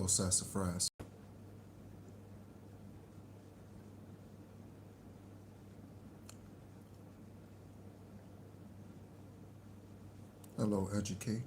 Hello, Sassafras. Hello, Educate.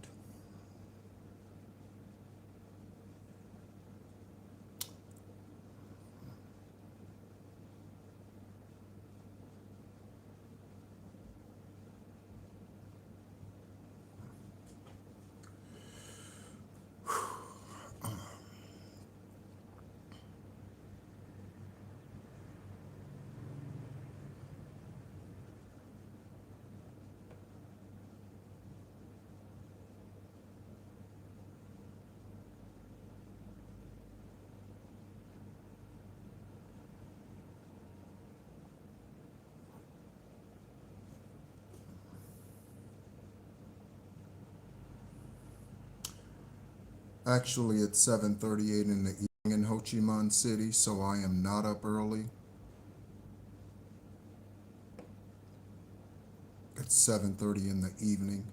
Actually, it's 7:38 in the evening in Ho Chi Minh City, so I am not up early. It's 7:30 in the evening.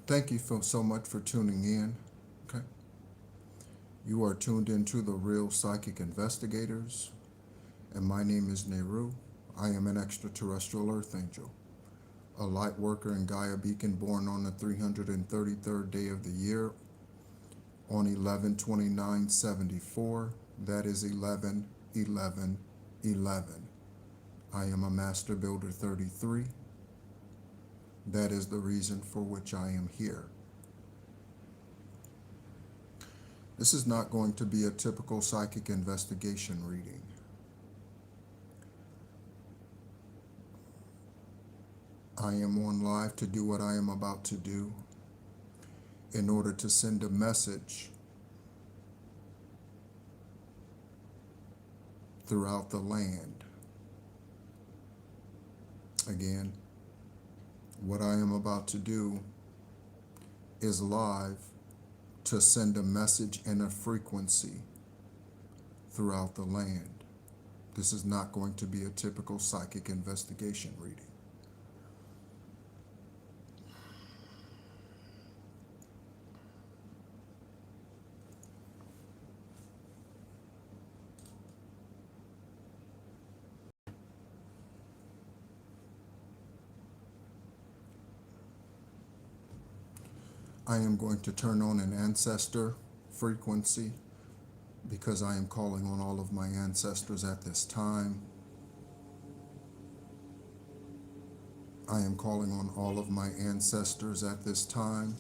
Thank you so much for tuning in. Okay. You are tuned into the Real Psychic Investigators, and my name is Nehru. I am an extraterrestrial Earth Angel, a light worker in Gaia Beacon, born on the 333rd day of the year on 11/29/74. That is 11/11/11. I am a Master Builder 33. That is the reason for which I am here. This is not going to be a typical psychic investigation reading. I am on live to do what I am about to do in order to send a message throughout the land. Again, what I am about to do is live to send a message and a frequency throughout the land. This is not going to be a typical psychic investigation reading. I am going to turn on an ancestor frequency because I am calling on all of my ancestors at this time. I am calling on all of my ancestors at this time.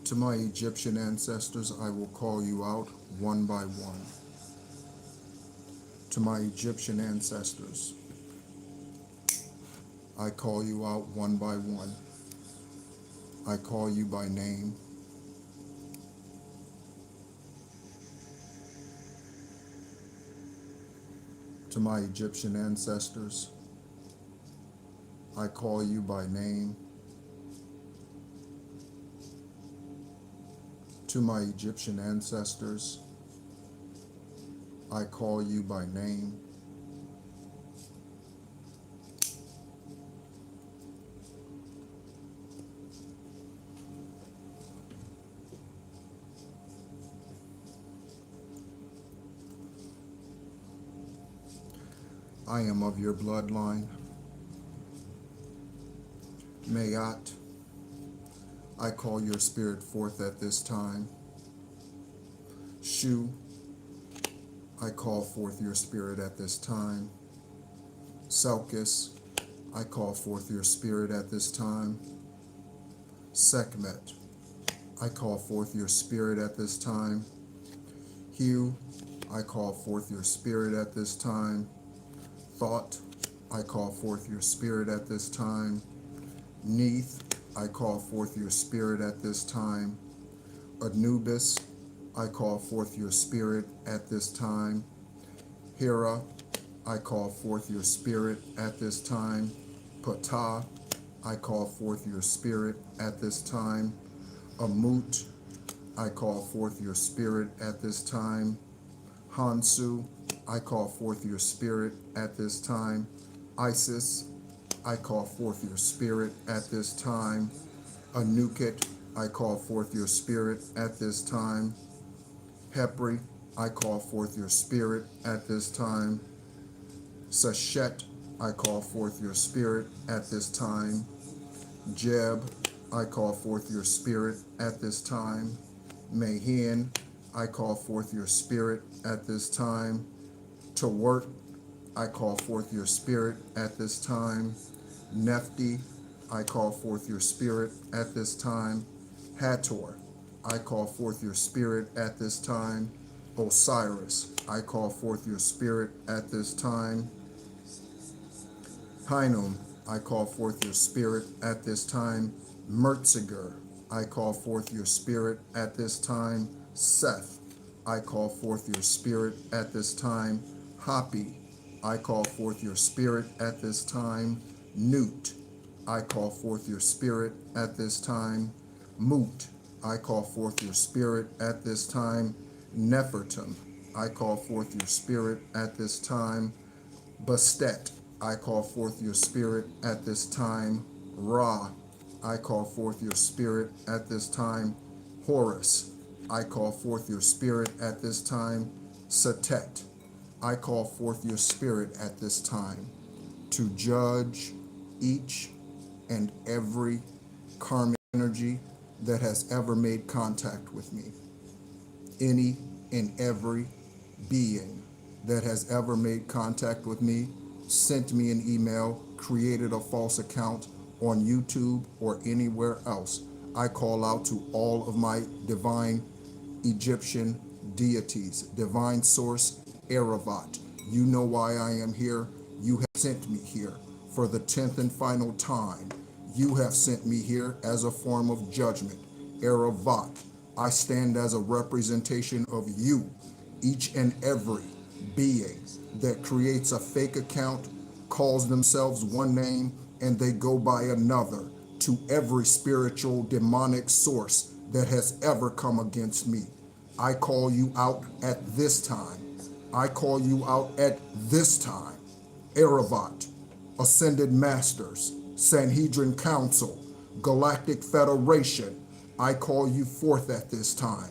To my Egyptian ancestors, I will call you out one by one. To my Egyptian ancestors, I call you out one by one. I call you by name. To my Egyptian ancestors, I call you by name. To my Egyptian ancestors, I call you by name. I am of your bloodline. Mayat, I call your spirit forth at this time. Shu, I call forth your spirit at this time. Selkis, I call forth your spirit at this time. Sekhmet, I call forth your spirit at this time. Hugh, I call forth your spirit at this time. Thought, I call forth your spirit at this time. Neith, I call forth your spirit at this time. Anubis, I call forth your spirit at this time. Hera, I call forth your spirit at this time. Ptah, I call forth your spirit at this time. Amut, I call forth your spirit at this time. Hansu, I call forth your spirit at this time. Isis, I call forth your spirit at this time. Anukit, I call forth your spirit at this time. Hepri, I call forth your spirit at this time. Seshet, I call forth your spirit at this time. Jeb, I call forth your spirit at this time. Mahin, I call forth your spirit at this time. Tawert, I call forth your spirit at this time. Nephti, I call forth your spirit at this time. Hathor, I call forth your spirit at this time. Osiris, I call forth your spirit at this time. Hinnom, I call forth your spirit at this time. Mertziger, I call forth your spirit at this time. Seth, I call forth your spirit at this time. Hapi, I call forth your spirit at this time. Newt, I call forth your spirit at this time. Moot, I call forth your spirit at this time. Nefertum, I call forth your spirit at this time. Bastet, I call forth your spirit at this time. Ra, I call forth your spirit at this time. Horus, I call forth your spirit at this time. Satet, I call forth your spirit at this time to judge each and every karmic energy that has ever made contact with me. Any and every being that has ever made contact with me, sent me an email, created a false account on YouTube or anywhere else, I call out to all of my divine Egyptian deities, divine source, Erevat. You know why I am here. You have sent me here for the 10th and final time. You have sent me here as a form of judgment. Erevat, I stand as a representation of you, each and every being that creates a fake account, calls themselves one name, and they go by another, to every spiritual demonic source that has ever come against me. I call you out at this time. I call you out at this time. Erevat, Ascended Masters, Sanhedrin Council, Galactic Federation, I call you forth at this time.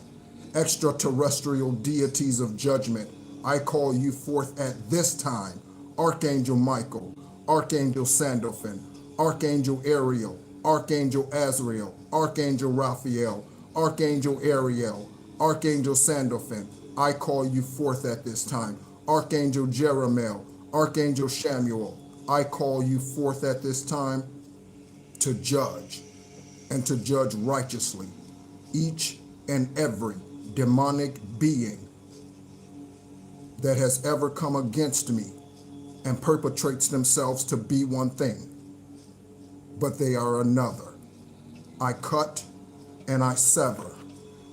Extraterrestrial deities of judgment, I call you forth at this time. Archangel Michael, Archangel Sandalphon, Archangel Ariel, Archangel Azrael, Archangel Raphael, Archangel Ariel, Archangel Sandalphon, I call you forth at this time. Archangel Jeremiel, Archangel Shamuel, I call you forth at this time to judge and to judge righteously each and every demonic being that has ever come against me and perpetrates themselves to be one thing, but they are another. I cut and I sever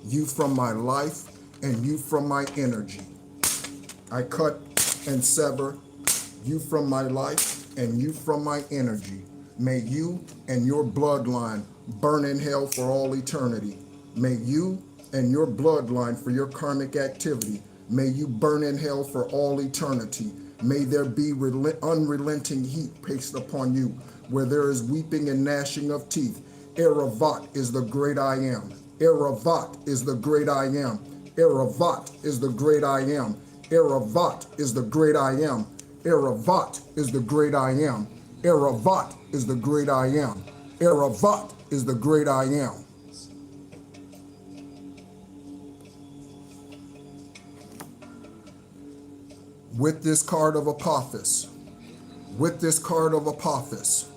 you from my life and you from my energy. I cut and sever you from my life and you from my energy. May you and your bloodline burn in hell for all eternity. May you and your bloodline for your karmic activity, may you burn in hell for all eternity. May there be unrelenting heat placed upon you where there is weeping and gnashing of teeth. Erevat is the great I am. Erevat is the great I am. Erevat is the great I am. Erevat is the great I am. Eravat is the great I am. Eravat is the great I am. Eravat is the great I am. With this card of Apophis, with this card of Apophis,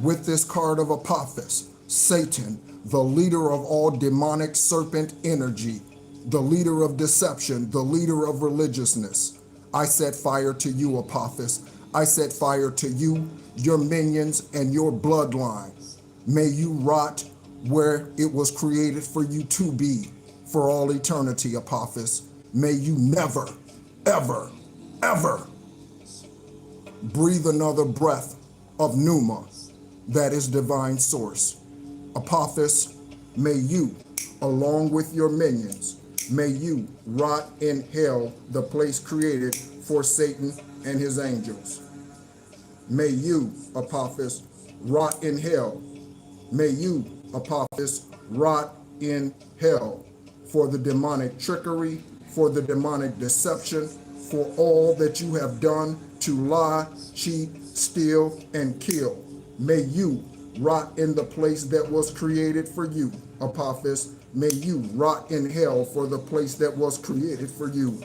with this card of Apophis, Satan, the leader of all demonic serpent energy, the leader of deception, the leader of religiousness, I set fire to you, Apophis. I set fire to you, your minions, and your bloodline. May you rot where it was created for you to be for all eternity, Apophis. May you never, ever, ever breathe another breath of pneuma, that is divine source. Apophis, may you, along with your minions, may you rot in hell, the place created for Satan and his angels. May you, Apophis, rot in hell. May you, Apophis, rot in hell for the demonic trickery, for the demonic deception, for all that you have done to lie, cheat, steal, and kill. May you rot in the place that was created for you, Apophis. May you rot in hell for the place that was created for you.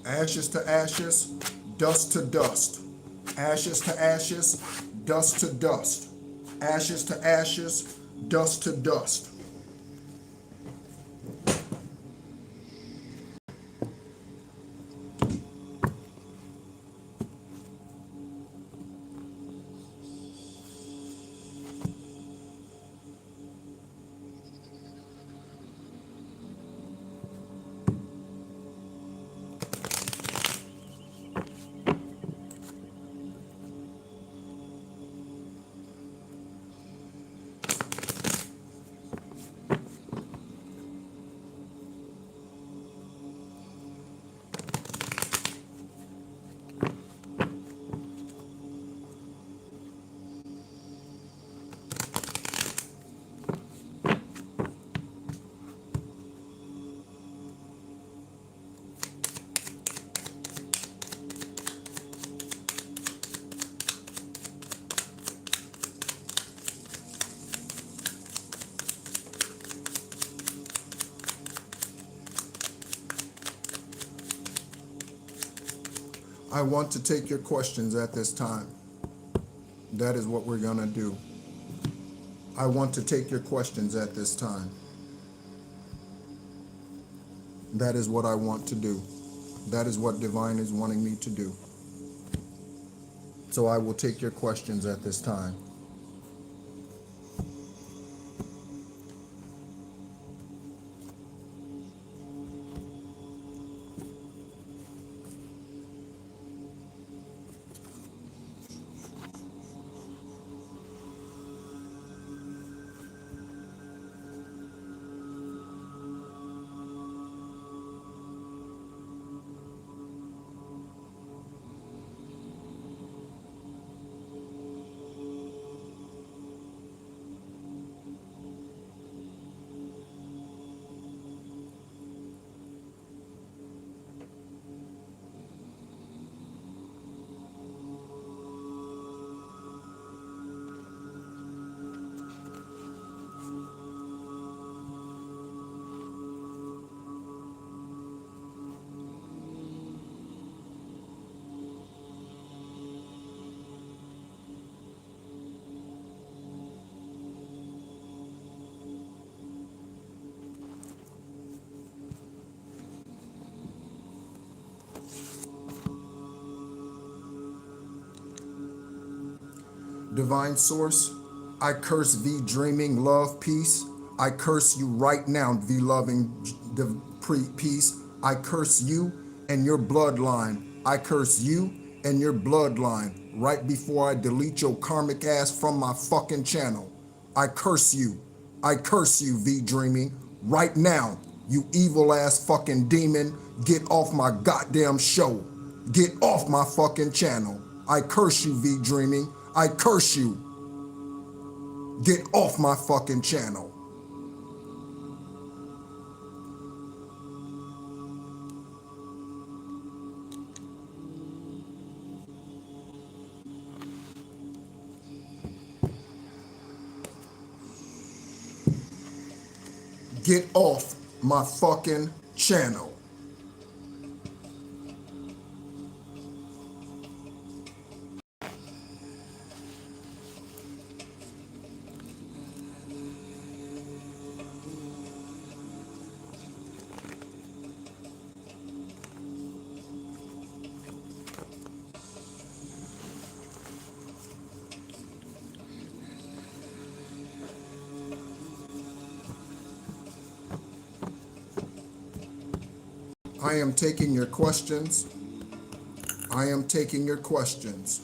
Ashes to ashes, dust to dust. Ashes to ashes, dust to dust. Ashes to ashes, dust to dust. I want to take your questions at this time. That is what we're going to do. I want to take your questions at this time. That is what I want to do. That is what Divine is wanting me to do. So I will take your questions at this time. Divine Source, I curse thee dreaming love peace. I curse you right now, thee loving peace. I curse you and your bloodline. I curse you and your bloodline right before I delete your karmic ass from my fucking channel. I curse you. I curse you, V Dreaming. Right now, you evil ass fucking demon. Get off my goddamn show. Get off my fucking channel. I curse you, V Dreaming. I curse you. Get off my fucking channel. Get off my fucking channel. I am taking your questions. I am taking your questions.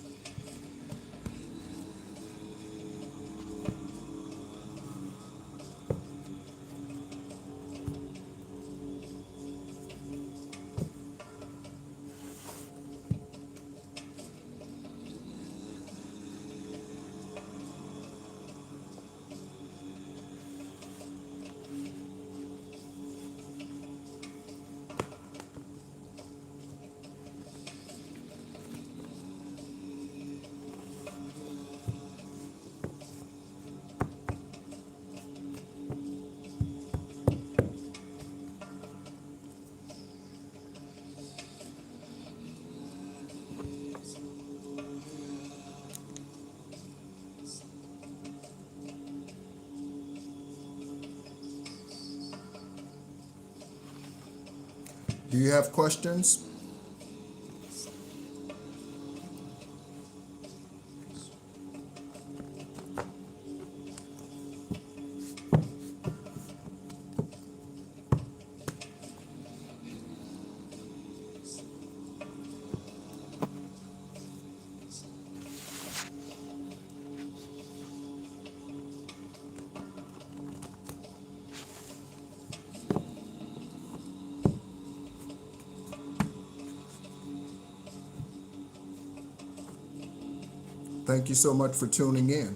Do you have questions? Thank you so much for tuning in.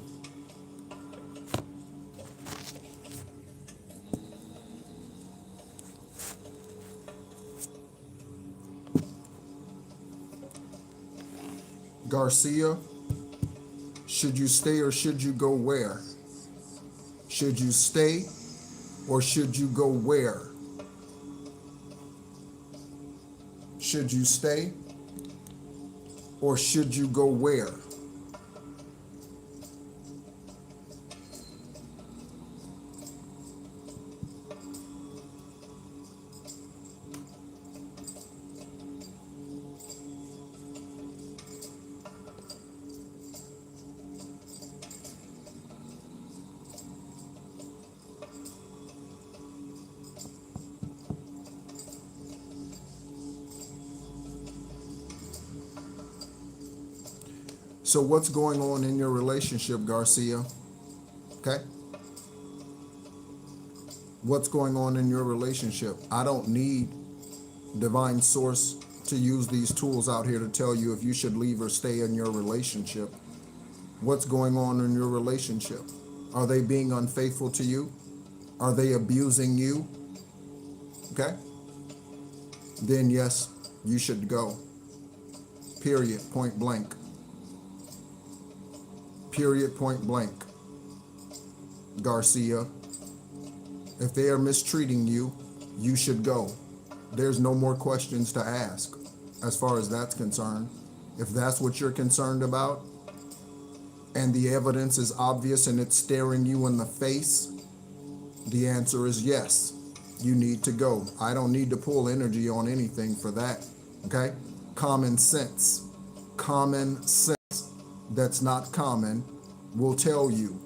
Garcia, should you stay or should you go where? Should you stay or should you go where? Should you stay or should you go where? So what's going on in your relationship, Garcia? Okay? What's going on in your relationship? I don't need divine source to use these tools out here to tell you if you should leave or stay in your relationship. What's going on in your relationship? Are they being unfaithful to you? Are they abusing you? Okay? Then yes, you should go. Period, point blank. Period, point blank. Garcia, if they are mistreating you, you should go. There's no more questions to ask as far as that's concerned. If that's what you're concerned about and the evidence is obvious and it's staring you in the face, the answer is yes, you need to go. I don't need to pull energy on anything for that, okay? Common sense. Common sense that's not common will tell you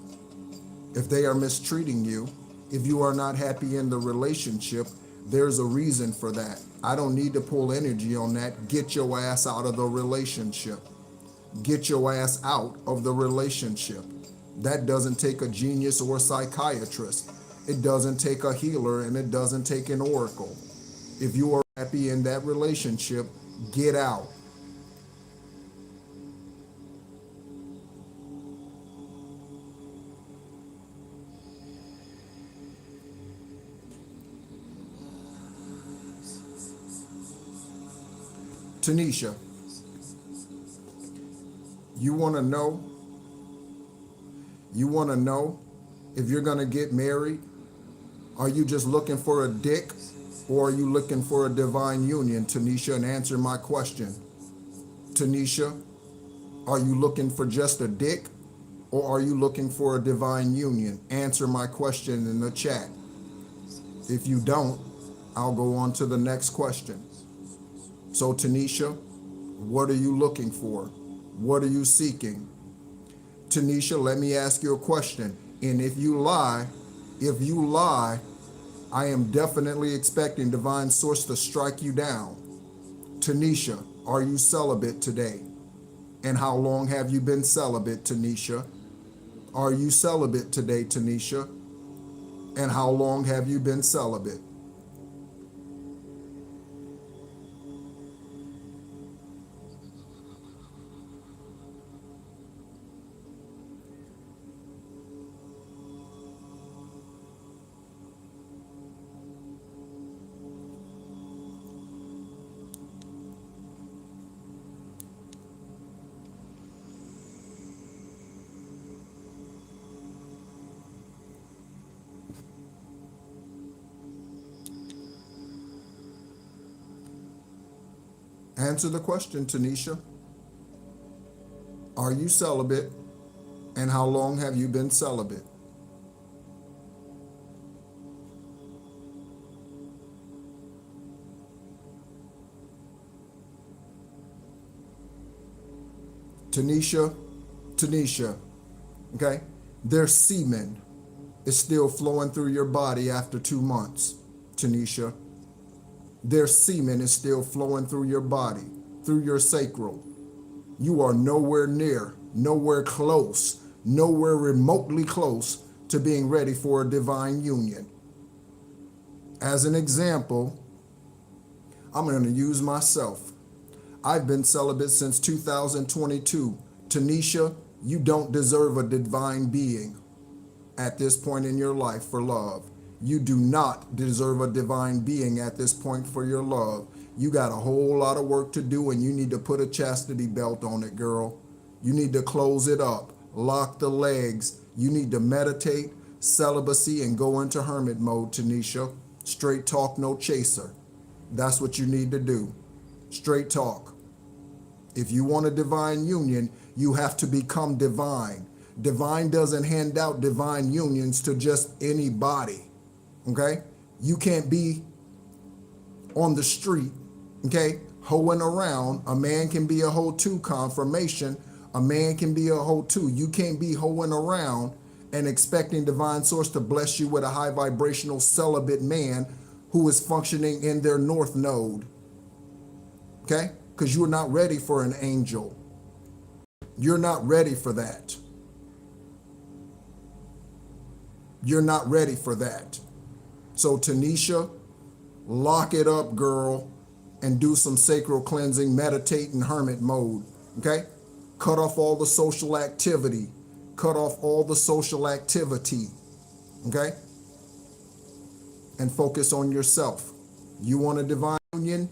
if they are mistreating you, if you are not happy in the relationship, there's a reason for that. I don't need to pull energy on that. Get your ass out of the relationship. Get your ass out of the relationship. That doesn't take a genius or a psychiatrist. It doesn't take a healer, and it doesn't take an oracle. If you are happy in that relationship, get out. Tanisha, you want to know? You want to know if you're going to get married? Are you just looking for a dick, or are you looking for a divine union, Tanisha? And answer my question. Tanisha, are you looking for just a dick, or are you looking for a divine union? Answer my question in the chat. If you don't, I'll go on to the next question. So Tanisha, what are you looking for? What are you seeking? Tanisha, let me ask you a question. And if you lie, I am definitely expecting divine source to strike you down. Tanisha, are you celibate today? And how long have you been celibate, Tanisha? Are you celibate today, Tanisha? And how long have you been celibate? Answer the question, Tanisha. Are you celibate? And how long have you been celibate? Tanisha, okay? Their semen is still flowing through your body after 2 months, Tanisha. Their semen is still flowing through your body, through your sacral. You are nowhere near, nowhere close, nowhere remotely close to being ready for a divine union. As an example, I'm going to use myself. I've been celibate since 2022. Tanisha, you don't deserve a divine being at this point in your life for love. You do not deserve a divine being at this point for your love. You got a whole lot of work to do, and you need to put a chastity belt on it, girl. You need to close it up, lock the legs. You need to meditate, celibacy, and go into hermit mode, Tanisha. Straight talk, no chaser. That's what you need to do. Straight talk. If you want a divine union, you have to become divine. Divine doesn't hand out divine unions to just anybody, okay? You can't be on the street, okay, hoeing around. A man can be a hoe too, confirmation. A man can be a hoe too. You can't be hoeing around and expecting divine source to bless you with a high vibrational celibate man who is functioning in their north node, okay? Because you're not ready for an angel. You're not ready for that. You're not ready for that. So Tanisha, lock it up, girl, and do some sacral cleansing, meditate in hermit mode, okay? Cut off all the social activity. Cut off all the social activity, okay? And focus on yourself. You want a divine union?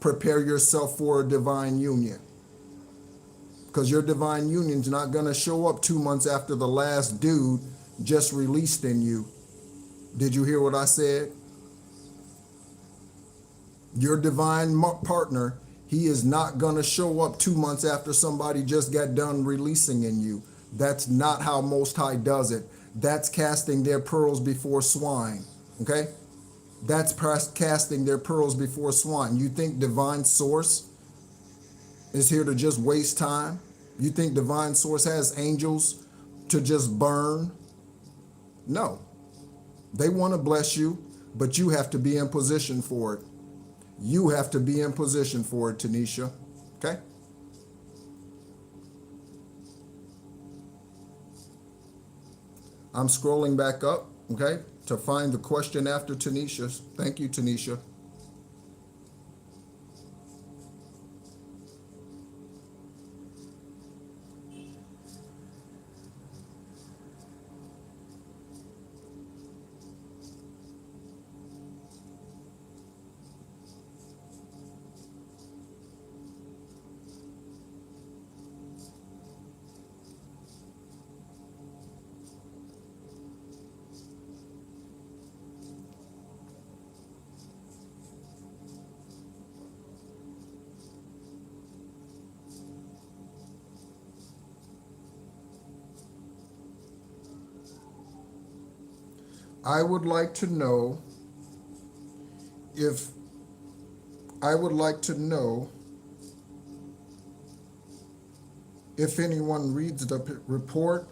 Prepare yourself for a divine union. Because your divine union's not going to show up 2 months after the last dude just released in you. Did you hear what I said? Your divine partner, he is not going to show up 2 months after somebody just got done releasing in you. That's not how Most High does it. That's casting their pearls before swine, okay? That's casting their pearls before swine. You think divine source is here to just waste time? You think divine source has angels to just burn? No. They want to bless you, but you have to be in position for it. You have to be in position for it, Tanisha, okay? I'm scrolling back up, okay, to find the question after Tanisha's. Thank you, Tanisha. I would like to know if I would like to know if anyone reads the report.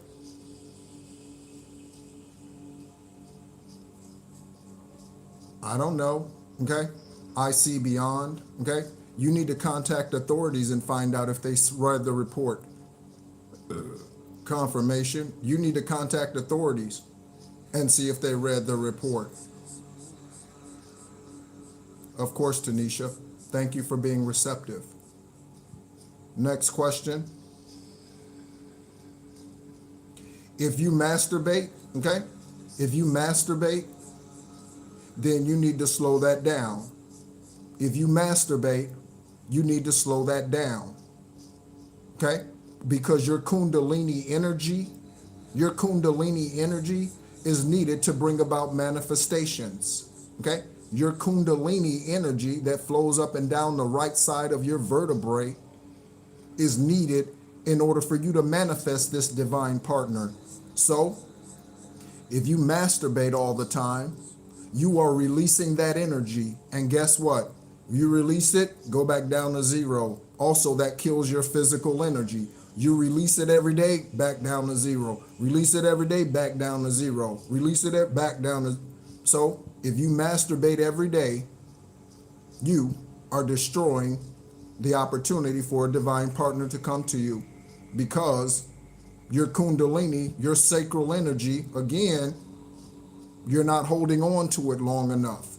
I don't know, okay? I see beyond, okay? You need to contact authorities and find out if they read the report. Confirmation, you need to contact authorities and see if they read the report. Of course, Tanisha, thank you for being receptive. Next question. If you masturbate, okay? If you masturbate, then you need to slow that down. If you masturbate, you need to slow that down, okay? Because your Kundalini energy is needed to bring about manifestations, okay? Your Kundalini energy that flows up and down the right side of your vertebrae is needed in order for you to manifest this divine partner. So, if you masturbate all the time, you are releasing that energy. And guess what? You release it, go back down to zero. Also, that kills your physical energy. You release it every day, back down to zero. Release it every day, back down to zero. Release it back down to... So, if you masturbate every day, you are destroying the opportunity for a divine partner to come to you, because your Kundalini, your sacral energy, again, you're not holding on to it long enough.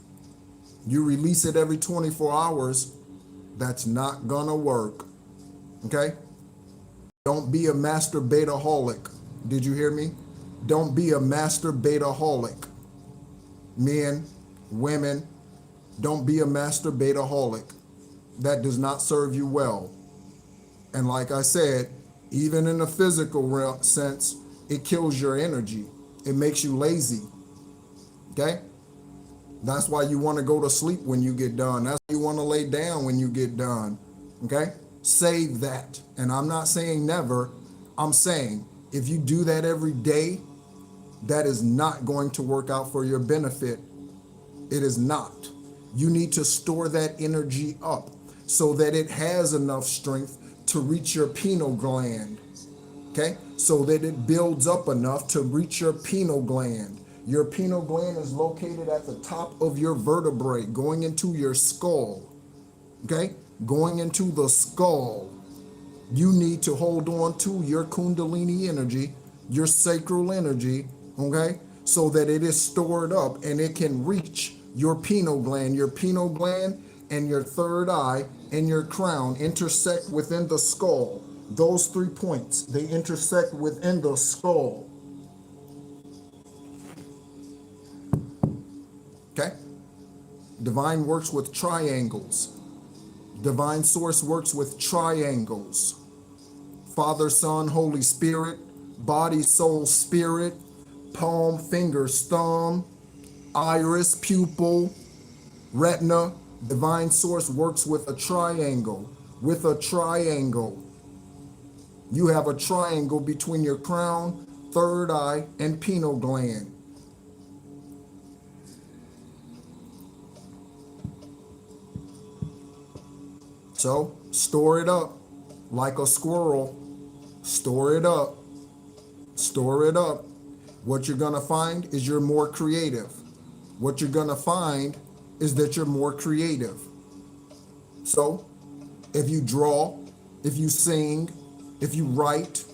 You release it every 24 hours, that's not gonna work, okay? Don't be a masturbataholic. Did you hear me? Don't be a masturbataholic. Men, women, don't be a masturbataholic. That does not serve you well. And like I said, even in a physical sense, it kills your energy. It makes you lazy, okay? That's why you want to go to sleep when you get done. That's why you want to lay down when you get done, okay? Save that. And I'm not saying never. I'm saying if you do that every day, that is not going to work out for your benefit. It is not. You need to store that energy up so that it has enough strength to reach your pineal gland, okay? So that it builds up enough to reach your pineal gland. Your pineal gland is located at the top of your vertebrae, going into your skull, okay? Going into the skull. You need to hold on to your Kundalini energy, your sacral energy, okay? So that it is stored up and it can reach your pineal gland. Your pineal gland and your third eye and your crown intersect within the skull. Those 3 points, they intersect within the skull. Okay? Divine works with triangles. Divine source works with triangles. Father, Son, Holy Spirit, body, soul, spirit, palm, finger, thumb, iris, pupil, retina. Divine source works with a triangle. With a triangle. You have a triangle between your crown, third eye, and pineal gland. So, store it up like a squirrel. Store it up. Store it up. What you're going to find is you're more creative. What you're going to find is that you're more creative. So, if you draw, if you sing, if you write,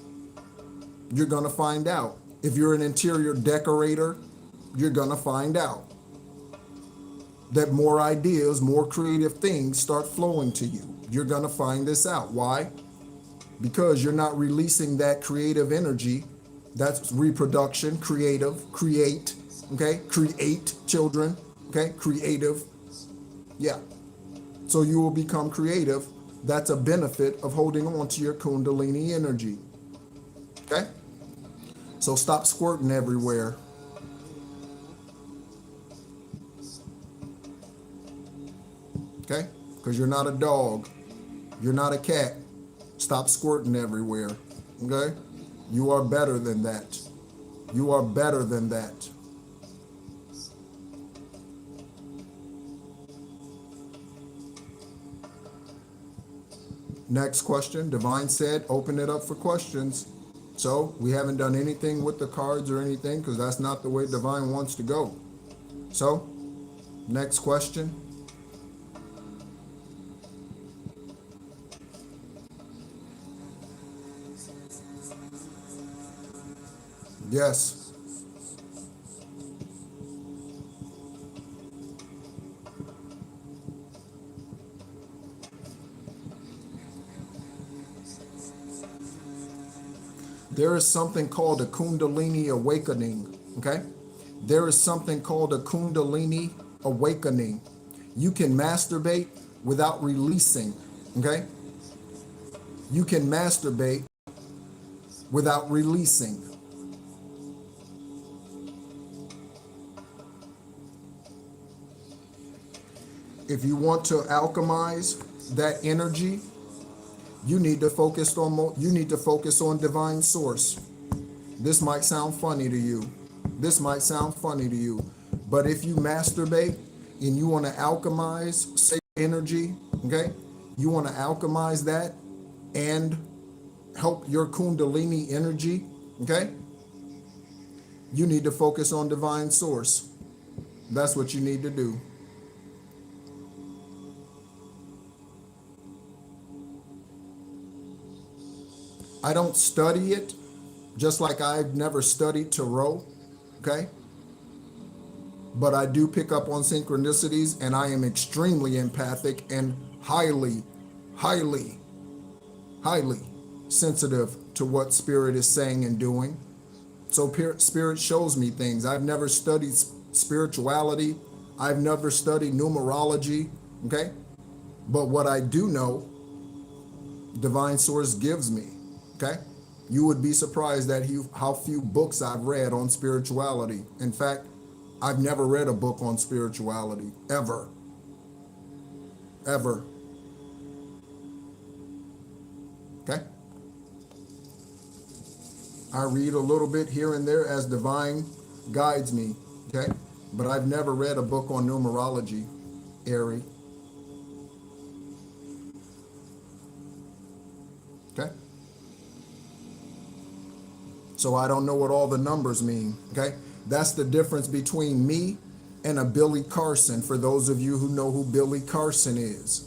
you're going to find out. If you're an interior decorator, you're going to find out that more ideas, more creative things start flowing to you. You're going to find this out. Why? Because you're not releasing that creative energy. That's reproduction, creative, create, okay? Create children, okay? Creative, yeah. So you will become creative. That's a benefit of holding on to your Kundalini energy, okay? So stop squirting everywhere. Okay? Because you're not a dog. You're not a cat. Stop squirting everywhere. Okay? You are better than that. You are better than that. Next question. Divine said, open it up for questions. So we haven't done anything with the cards or anything because that's not the way Divine wants to go. So, next question. Yes. There is something called a Kundalini awakening, okay? There is something called a Kundalini awakening. You can masturbate without releasing, okay? You can masturbate without releasing. If you want to alchemize that energy, you need to focus on divine source. This might sound funny to you. This might sound funny to you. But if you masturbate and you want to alchemize sacred energy, okay? You want to alchemize that and help your Kundalini energy, okay? You need to focus on divine source. That's what you need to do. I don't study it, just like I've never studied tarot, okay? But I do pick up on synchronicities, and I am extremely empathic and highly, highly, highly sensitive to what Spirit is saying and doing. So Spirit shows me things. I've never studied spirituality. I've never studied numerology, okay? But what I do know, divine source gives me. Okay? You would be surprised at how few books I've read on spirituality. In fact, I've never read a book on spirituality, ever. Ever. Okay? I read a little bit here and there as divine guides me. Okay? But I've never read a book on numerology, Ari. Okay? So I don't know what all the numbers mean, okay? That's the difference between me and a Billy Carson, for those of you who know who Billy Carson is,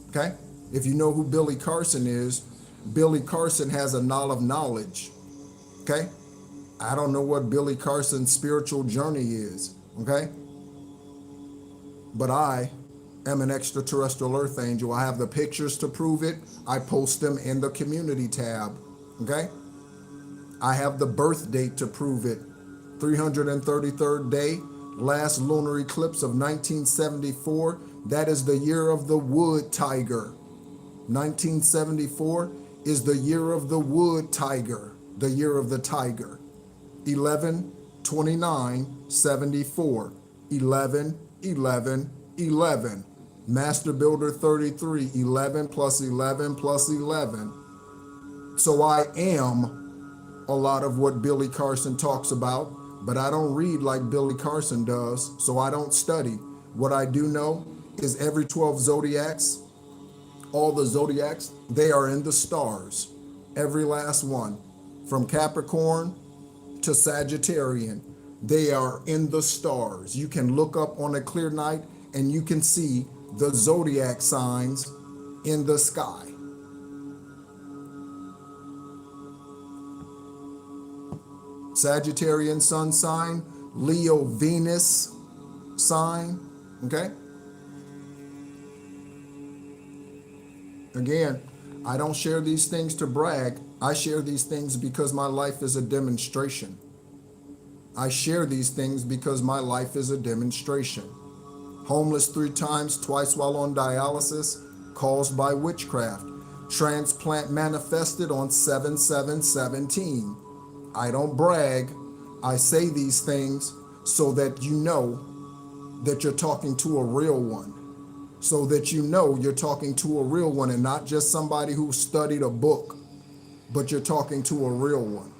okay? If you know who Billy Carson is, Billy Carson has a knot of knowledge, okay? I don't know what Billy Carson's spiritual journey is, okay? But I am an extraterrestrial earth angel. I have the pictures to prove it. I post them in the community tab, okay? I have the birth date to prove it. 333rd day, last lunar eclipse of 1974. That is the year of the wood tiger. 1974 is the year of the wood tiger, the year of the tiger. 11/29/74. 11/11/11. Master Builder 33. 11 plus 11 plus 11. So I am a lot of what Billy Carson talks about, but I don't read like Billy Carson does, so I don't study. What I do know is every 12 zodiacs, all the zodiacs, they are in the stars. Every last one. From Capricorn to Sagittarian, they are in the stars. You can look up on a clear night and you can see the zodiac signs in the sky. Sagittarian sun sign, Leo Venus sign, okay? Again, I don't share these things to brag. I share these things because my life is a demonstration. I share these things because my life is a demonstration. Homeless 3 times, twice while on dialysis, caused by witchcraft. Transplant manifested on 7/7/17. I don't brag. I say these things so that you know that you're talking to a real one. So that you know you're talking to a real one and not just somebody who studied a book, but you're talking to a real one.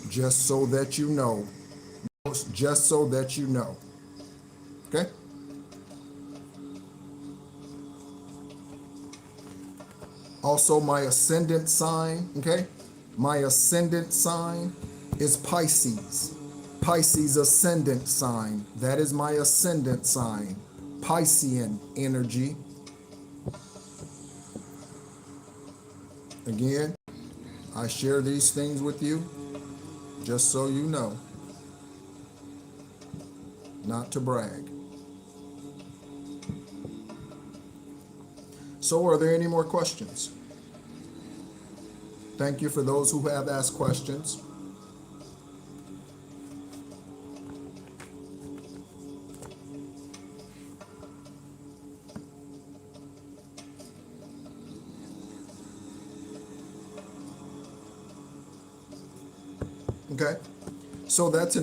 Just so that you know. Just so that you know. Okay? Also, my ascendant sign, okay? My ascendant sign is Pisces. Pisces ascendant sign. That is my ascendant sign. Piscean energy. Again, I share these things with you just so you know. Not to brag. So are there any more questions? Thank you for those who have asked questions. Okay, so that's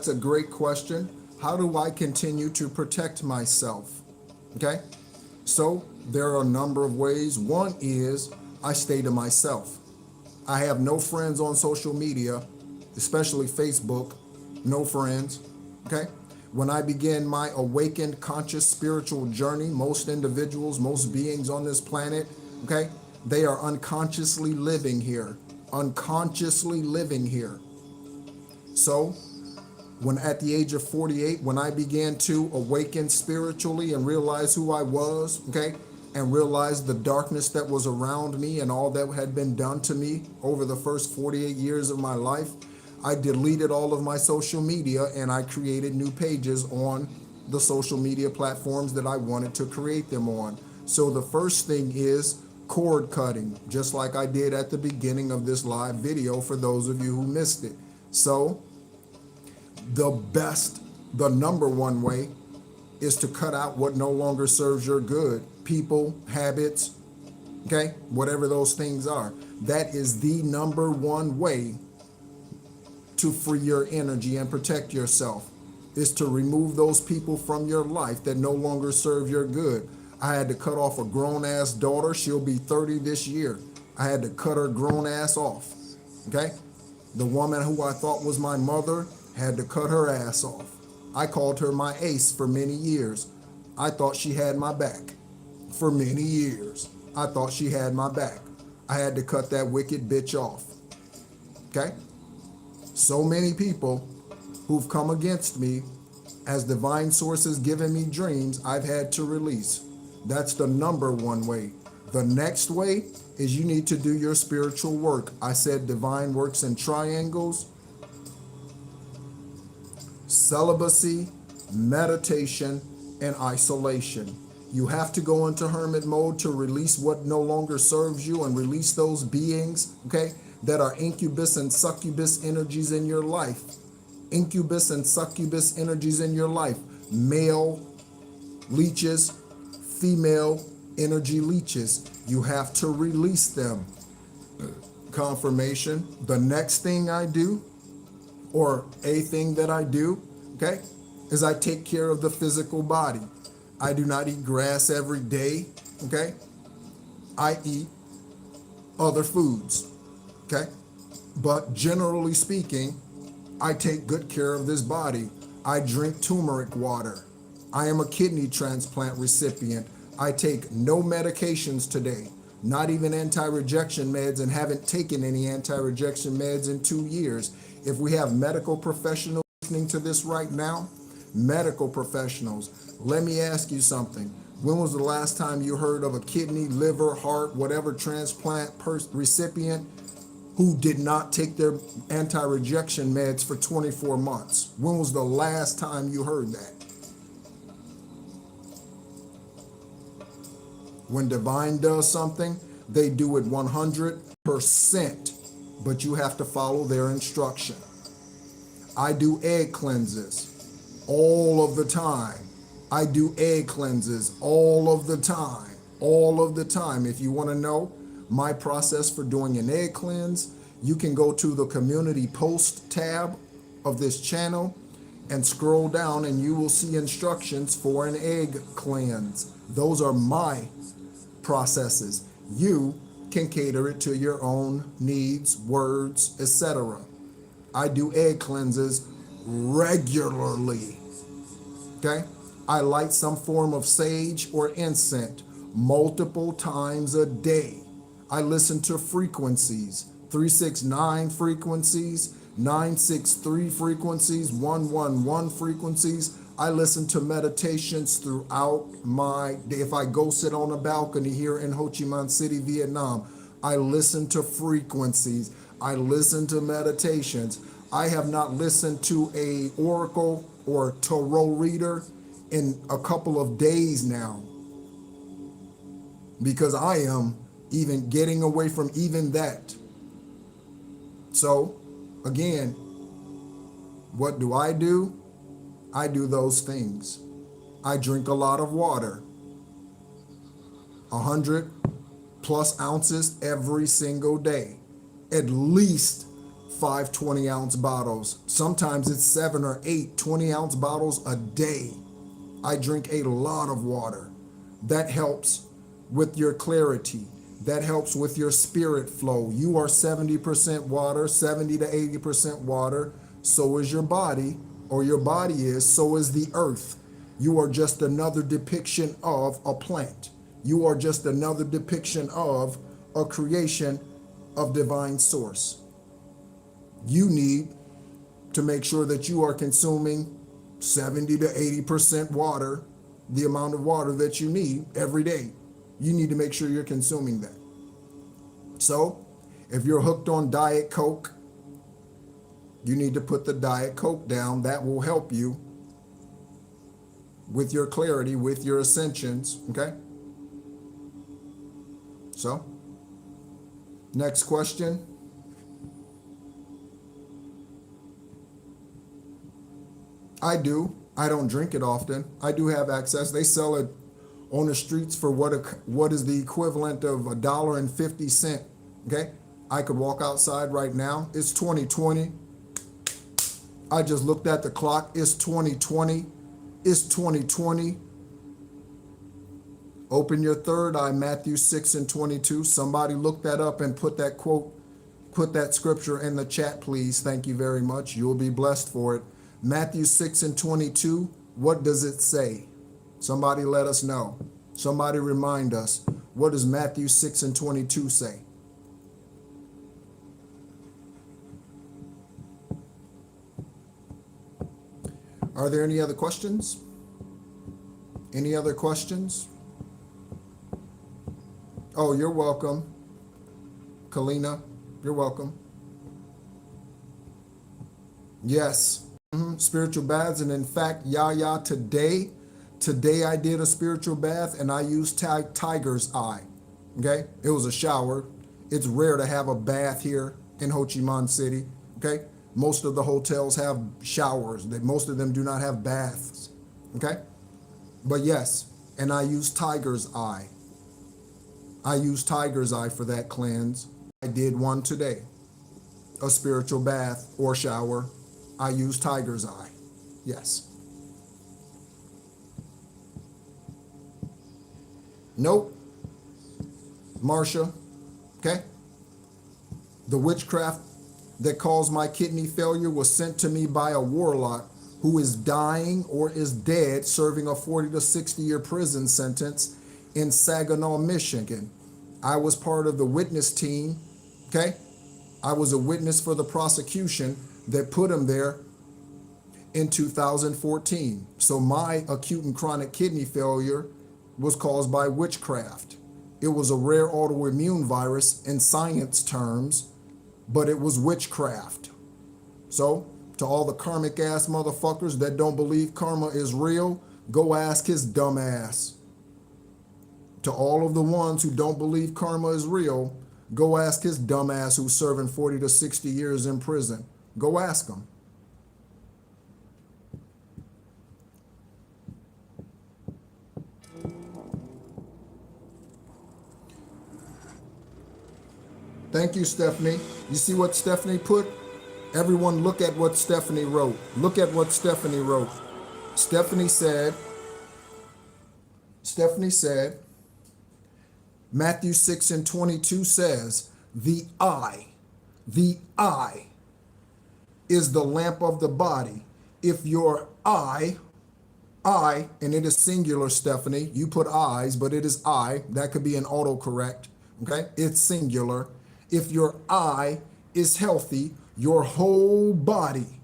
a great question. How do I continue to protect myself? Okay, so there are a number of ways. One is I stay to myself. I have no friends on social media, especially Facebook, no friends. Okay, when I began my awakened conscious spiritual journey, most individuals, most beings on this planet, okay, they are unconsciously living here, unconsciously living here. So when at the age of 48, when I began to awaken spiritually and realize who I was, okay, and realize the darkness that was around me and all that had been done to me over the first 48 years of my life, I deleted all of my social media and I created new pages on the social media platforms that I wanted to create them on. So the first thing is cord cutting, just like I did at the beginning of this live video for those of you who missed it. So the number one way is to cut out what no longer serves your good. People, habits, okay, whatever those things are. That is the number one way to free your energy and protect yourself, is to remove those people from your life that no longer serve your good. I had to cut off a grown-ass daughter. She'll be 30 this year. I had to cut her grown ass off, okay? The woman who I thought was my mother, had to cut her ass off. I called her my ace for many years. I thought she had my back. For many years, I thought she had my back. I had to cut that wicked bitch off. Okay? So many people who've come against me, as divine sources giving me dreams, I've had to release. That's the number one way. The next way is you need to do your spiritual work. I said divine works in triangles. Celibacy, meditation, and isolation. You have to go into hermit mode to release what no longer serves you and release those beings, okay, that are incubus and succubus energies in your life. Incubus and succubus energies in your life. Male leeches, female energy leeches. You have to release them. Confirmation. The next thing I do, or a thing that I do, okay, is I take care of the physical body. I do not eat grass every day, okay? I eat other foods, okay? But generally speaking, I take good care of this body. I drink turmeric water. I am a kidney transplant recipient. I take no medications today, not even anti-rejection meds, and haven't taken any anti-rejection meds in 2 years. If we have medical professionals listening to this right now, medical professionals, let me ask you something. When was the last time you heard of a kidney, liver, heart, whatever transplant recipient who did not take their anti-rejection meds for 24 months. When was the last time you heard that? When divine does something, they do it 100%, but you have to follow their instruction. I do egg cleanses all of the time. I do egg cleanses all of the time, all of the time. If you want to know my process for doing an egg cleanse, you can go to the community post tab of this channel and scroll down and you will see instructions for an egg cleanse. Those are my processes. You can cater it to your own needs, words, etc. I do egg cleanses regularly. Okay? I light some form of sage or incense multiple times a day. I listen to frequencies, 369 frequencies, 963 frequencies, 111 frequencies. I listen to meditations throughout my day. If I go sit on a balcony here in Ho Chi Minh City, Vietnam, I listen to frequencies. I listen to meditations. I have not listened to a oracle or tarot reader in a couple of days now, because I am even getting away from even that. So again, what do? I do those things. I drink a lot of water, 100 plus ounces every single day, at least 5 20-ounce bottles. Sometimes it's 7 or 8 20-ounce bottles a day. I drink a lot of water. That helps with your clarity. That helps with your spirit flow. You are 70% water, 70 to 80% water. So is your body, or your body is, so is the earth. You are just another depiction of a plant. You are just another depiction of a creation of divine source. You need to make sure that you are consuming 70 to 80% water, the amount of water that you need every day. You need to make sure you're consuming that. So if you're hooked on Diet Coke, you need to put the Diet Coke down. That will help you with your clarity, with your ascensions, okay? So, next question. I don't drink it often. I do have access. They sell it on the streets for what is the equivalent of $1.50. Okay, I could walk outside right now. It's 2020. I just looked at the clock. It's 2020. It's 2020. Open your third eye, Matthew 6:22. Somebody look that up and put that quote, put that scripture in the chat, please. Thank you very much. You'll be blessed for it. Matthew 6:22. What does it say? Somebody let us know. Somebody remind us. What does Matthew 6:22 say? Are there any other questions? Any other questions? Oh, you're welcome. Kalina, you're welcome. Yes. Spiritual baths. And in fact, Yaya, today I did a spiritual bath and I used tiger's eye. Okay. It was a shower. It's rare to have a bath here in Ho Chi Minh City. Okay. Most of the hotels have showers. Most of them do not have baths. Okay. But yes, and I used tiger's eye. I used tiger's eye for that cleanse. I did one today, a spiritual bath or shower. I used tiger's eye. Yes. Nope. Marcia. Okay. The witchcraft that caused my kidney failure was sent to me by a warlock who is dying or is dead, serving a 40 to 60 year prison sentence in Saginaw, Michigan. I was part of the witness team. Okay. I was a witness for the prosecution that put him there in 2014. So my acute and chronic kidney failure was caused by witchcraft. It was a rare autoimmune virus in science terms but it was witchcraft. So, to all the karmic ass motherfuckers that don't believe karma is real, go ask his dumb ass. To all of the ones who don't believe karma is real, go ask his dumb ass who's serving 40 to 60 years in prison. Go ask him. Thank you, Stephanie. You see what Stephanie put? Everyone look at what Stephanie wrote. Look at what Stephanie wrote. Stephanie said, Matthew 6:22 says, the eye is the lamp of the body. If your eye, and it is singular, Stephanie, you put eyes, but it is I, that could be an autocorrect, okay? It's singular. If your eye is healthy, your whole body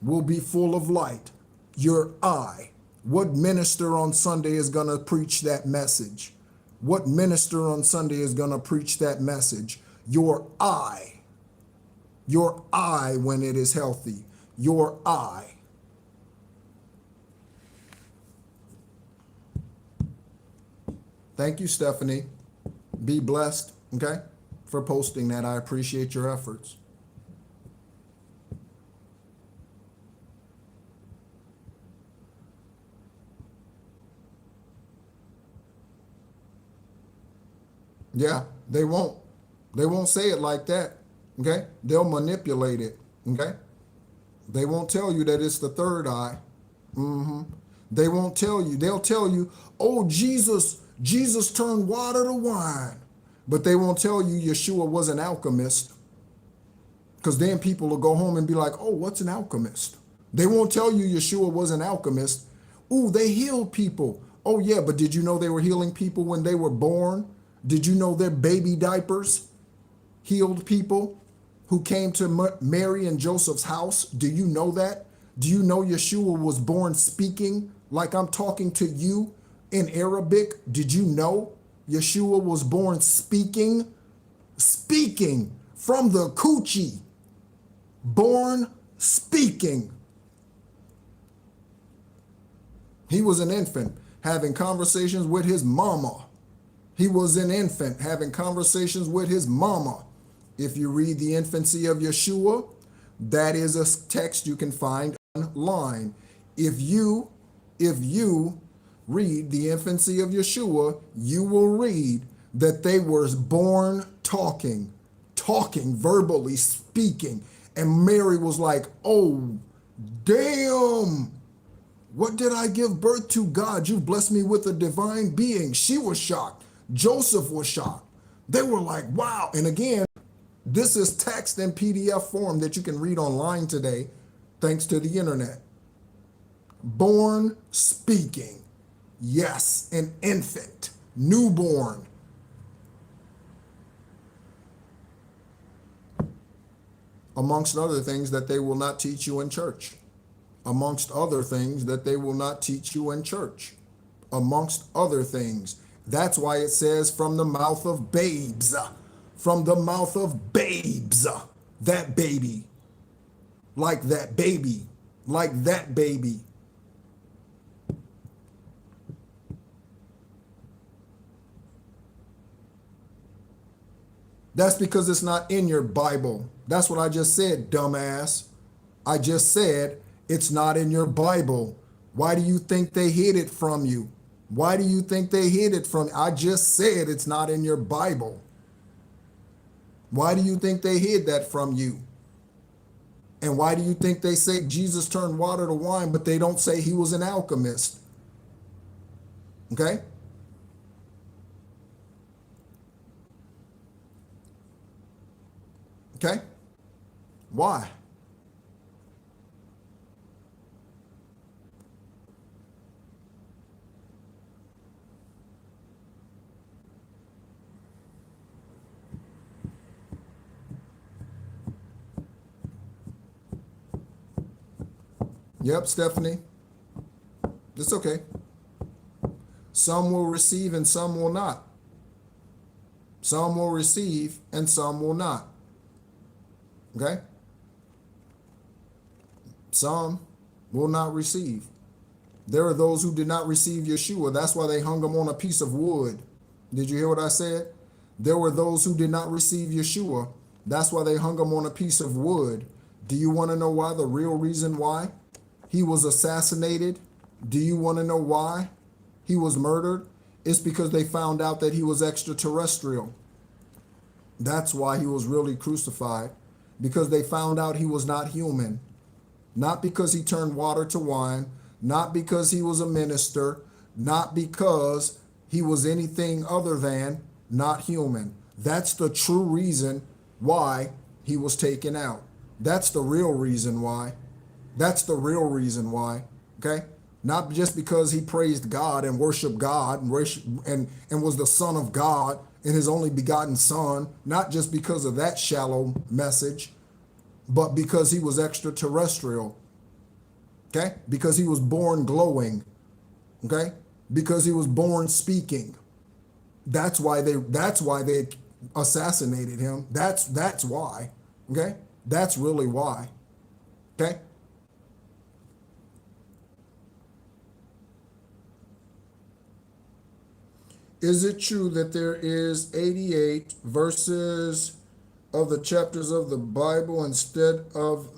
will be full of light. Your eye. What minister on Sunday is going to preach that message? What minister on Sunday is going to preach that message? Your eye. Your eye when it is healthy. Your eye. Thank you, Stephanie. Be blessed, okay, for posting that. I appreciate your efforts. Yeah, they won't. They won't say it like that, okay? They'll manipulate it, okay? They won't tell you that it's the third eye. They won't tell you. They'll tell you, oh, Jesus turned water to wine. But they won't tell you Yeshua was an alchemist. Because then people will go home and be like, oh, what's an alchemist? They won't tell you Yeshua was an alchemist. Ooh, they healed people. Oh, yeah, but did you know they were healing people when they were born? Did you know their baby diapers healed people who came to Mary and Joseph's house? Do you know that? Do you know Yeshua was born speaking like I'm talking to you in Arabic? Did you know Yeshua was born speaking from the coochie? Born speaking. He was an infant having conversations with his mama. He was an infant having conversations with his mama. If you read the infancy of Yeshua, that is a text you can find online. If you read the infancy of Yeshua, you will read that they were born talking, verbally speaking. And Mary was like, oh, damn. What did I give birth to? God, you blessed me with a divine being. She was shocked. Joseph was shocked. They were like, wow. And again, this is text in PDF form that you can read online today, thanks to the internet. Born speaking. Yes, an infant, newborn. Amongst other things that they will not teach you in church. Amongst other things that they will not teach you in church. Amongst other things. That's why it says from the mouth of babes. From the mouth of babes. That baby. Like that baby. Like that baby. That's because it's not in your Bible. That's what I just said, dumbass. I just said it's not in your Bible. Why do you think they hid it from you? Why do you think they hid it from you? I just said it's not in your Bible. Why do you think they hid that from you? And why do you think they say Jesus turned water to wine, but they don't say he was an alchemist? Okay? Okay? Why? Yep, Stephanie. It's okay. Some will receive and some will not. Some will receive and some will not. Okay? Some will not receive. There are those who did not receive Yeshua. That's why they hung him on a piece of wood. Did you hear what I said? There were those who did not receive Yeshua. That's why they hung him on a piece of wood. Do you want to know why? The real reason why he was assassinated? Do you want to know why he was murdered? It's because they found out that he was extraterrestrial. That's why he was really crucified. Because they found out he was not human. Not because he turned water to wine. Not because he was a minister. Not because he was anything other than not human. That's the true reason why he was taken out. That's the real reason why. That's the real reason why. Okay? Not just because he praised God and worshiped God and was the Son of God and his only begotten Son. Not just because of that shallow message, but because he was extraterrestrial. Okay? Because he was born glowing. Okay? Because he was born speaking. That's why they assassinated him. That's why. Okay? That's really why. Okay? Is it true that there is 88 verses of the chapters of the Bible instead of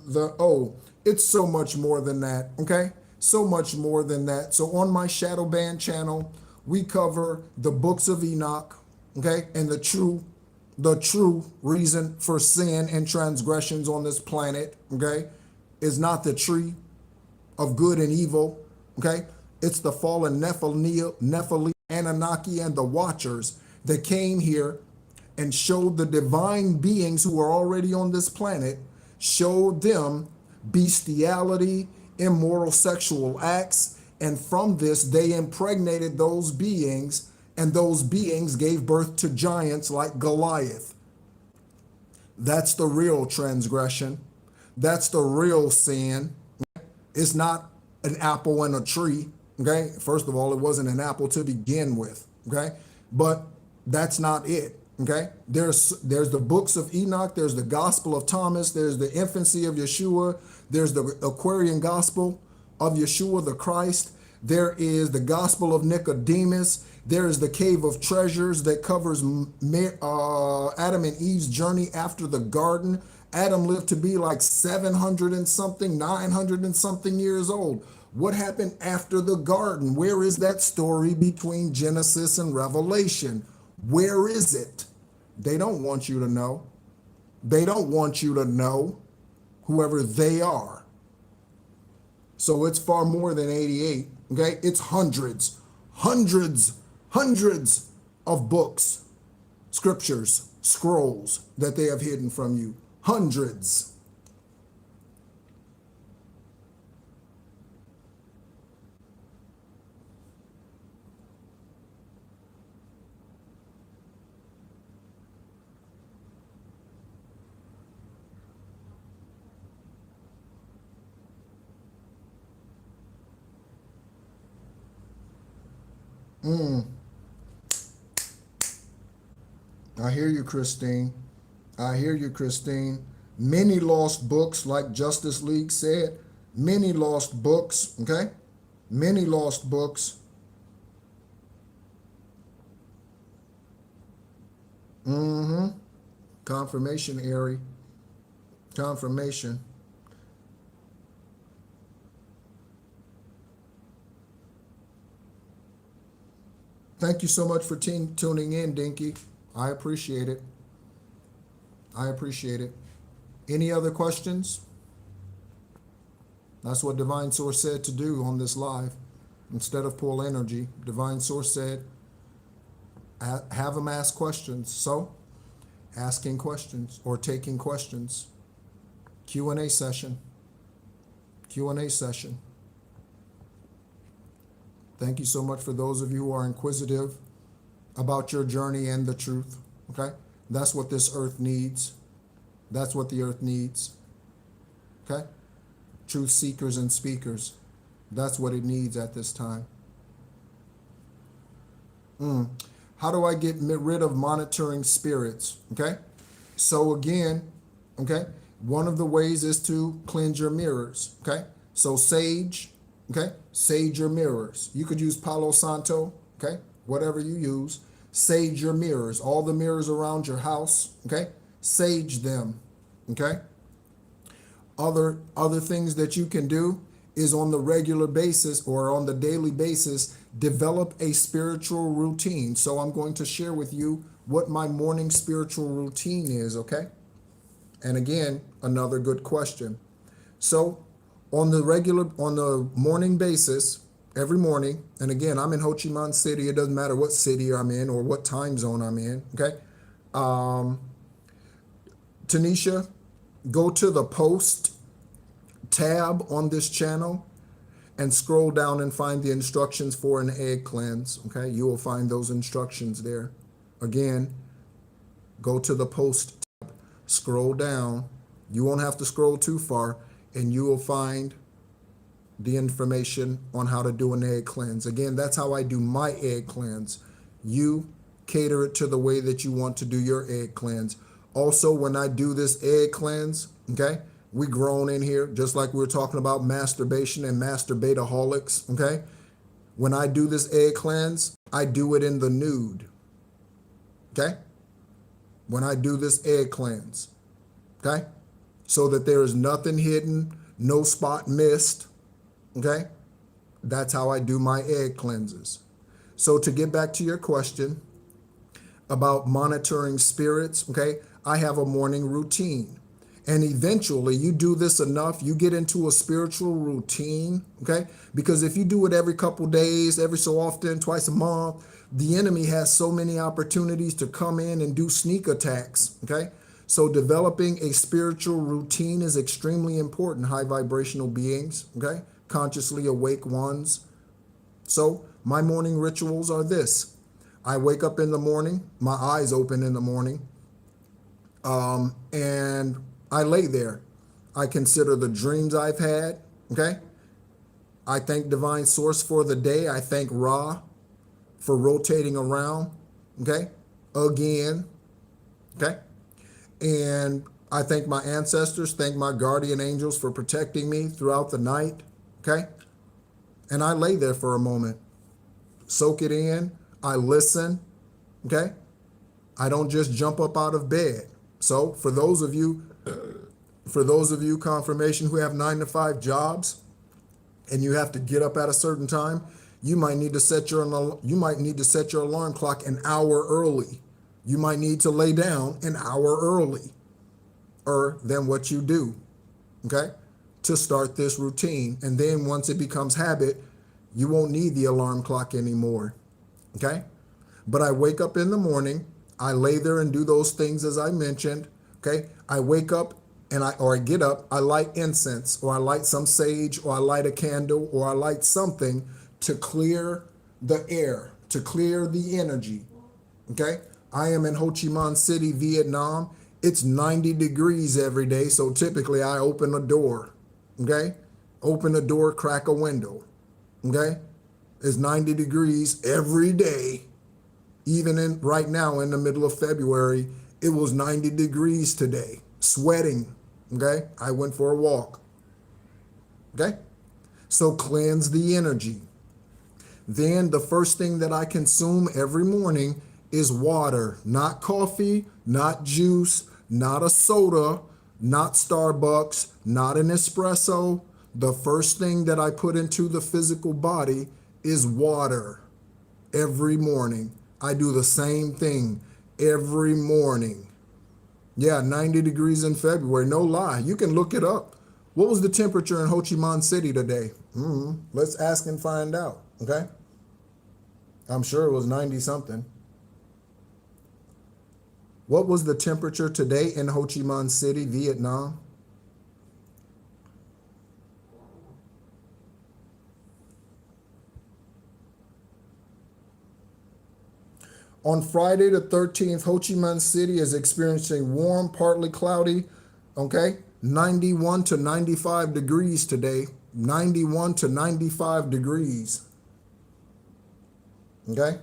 it's so much more than that, okay? So much more than that. So on my Shadow Band channel, we cover the books of Enoch, okay? And the true reason for sin and transgressions on this planet, okay, is not the tree of good and evil, okay? It's the fallen Nephilim, Anunnaki, and the Watchers that came here and showed the divine beings who were already on this planet, showed them bestiality, immoral sexual acts, and from this they impregnated those beings, and those beings gave birth to giants like Goliath. That's the real transgression. That's the real sin. It's not an apple and a tree, okay? First of all, it wasn't an apple to begin with, okay? But that's not it, okay? There's the books of Enoch, there's the Gospel of Thomas, there's the infancy of Yeshua, there's the Aquarian Gospel of Yeshua the Christ, there is the Gospel of Nicodemus, there is the Cave of Treasures that covers Adam and Eve's journey after the garden. Adam lived to be like 700 and something, 900 and something years old. What happened after the garden? Where is that story between Genesis and Revelation? Where is it? They don't want you to know. They don't want you to know, whoever they are. So it's far more than 88, okay? It's hundreds of books, scriptures, scrolls that they have hidden from you. Hundreds. I hear you, Christine. I hear you, Christine. Many lost books, like Justice League said. Many lost books, okay? Many lost books. Confirmation, Ari. Confirmation. Thank you so much for tuning in, Dinky. I appreciate it. I appreciate it. Any other questions? That's what Divine Source said to do on this live. Instead of pull energy, Divine Source said, have them ask questions. So, asking questions or taking questions. Q&A session. Q&A session. Thank you so much for those of you who are inquisitive about your journey and the truth, okay? That's what this earth needs. That's what the earth needs, okay? Truth seekers and speakers. That's what it needs at this time. How do I get rid of monitoring spirits, okay? So again, okay, One of the ways is to cleanse your mirrors, okay? So sage, okay? Sage your mirrors. You could use Palo Santo, okay? Whatever you use. Sage your mirrors. All the mirrors around your house, okay? Sage them, okay? Other things that you can do is on the regular basis or on the daily basis, develop a spiritual routine. So I'm going to share with you what my morning spiritual routine is, okay? And again, another good question. So on the morning basis, every morning, and again, I'm in Ho Chi Minh City. It doesn't matter what city I'm in or what time zone I'm in, okay? Tanisha, go to the post tab on this channel and scroll down and find the instructions for an egg cleanse, okay? You will find those instructions there. Again, go to the post tab, scroll down. You won't have to scroll too far, and you will find the information on how to do an egg cleanse. Again, that's how I do my egg cleanse. You cater it to the way that you want to do your egg cleanse. Also, when I do this egg cleanse, okay, we grown in here, just like we were talking about masturbation and masturbateaholics, okay? When I do this egg cleanse, I do it in the nude, okay? When I do this egg cleanse, okay? So that there is nothing hidden, no spot missed, okay? That's how I do my egg cleanses. So to get back to your question about monitoring spirits, okay, I have a morning routine. And eventually you do this enough, you get into a spiritual routine, okay? Because if you do it every couple days, every so often, twice a month, the enemy has so many opportunities to come in and do sneak attacks, okay? So developing a spiritual routine is extremely important, high vibrational beings, okay? Consciously awake ones. So my morning rituals are this. I wake up in the morning, my eyes open in the morning, and I lay there. I consider the dreams I've had, okay? I thank Divine Source for the day. I thank Ra for rotating around, okay? Again, okay? And I thank my ancestors, thank my guardian angels for protecting me throughout the night, okay? And I lay there for a moment, soak it in, I listen, okay? I don't just jump up out of bed. So for those of you confirmation who have 9-to-5 jobs and you have to get up at a certain time, you might need to set your alarm clock an hour early. You might need to lay down an hour early than what you do, okay, to start this routine. And then once it becomes habit, you won't need the alarm clock anymore, okay? But I wake up in the morning, I lay there and do those things as I mentioned, okay? I wake up and I get up, I light incense, or I light some sage, or I light a candle, or I light something to clear the air, to clear the energy, okay? I am in Ho Chi Minh City, Vietnam. It's 90 degrees every day, so typically I open a door, okay? Open a door, crack a window, okay? It's 90 degrees every day. Even right now in the middle of February, it was 90 degrees today, sweating, okay? I went for a walk, okay? So cleanse the energy. Then the first thing that I consume every morning is water, not coffee, not juice, not a soda, not Starbucks, not an espresso. The first thing that I put into the physical body is water every morning. I do the same thing every morning. Yeah, 90 degrees in February, no lie. You can look it up. What was the temperature in Ho Chi Minh City today? Let's ask and find out, okay? I'm sure it was 90 something. What was the temperature today in Ho Chi Minh City, Vietnam? On Friday the 13th, Ho Chi Minh City is experiencing warm, partly cloudy, okay? 91 to 95 degrees today. 91 to 95 degrees, okay?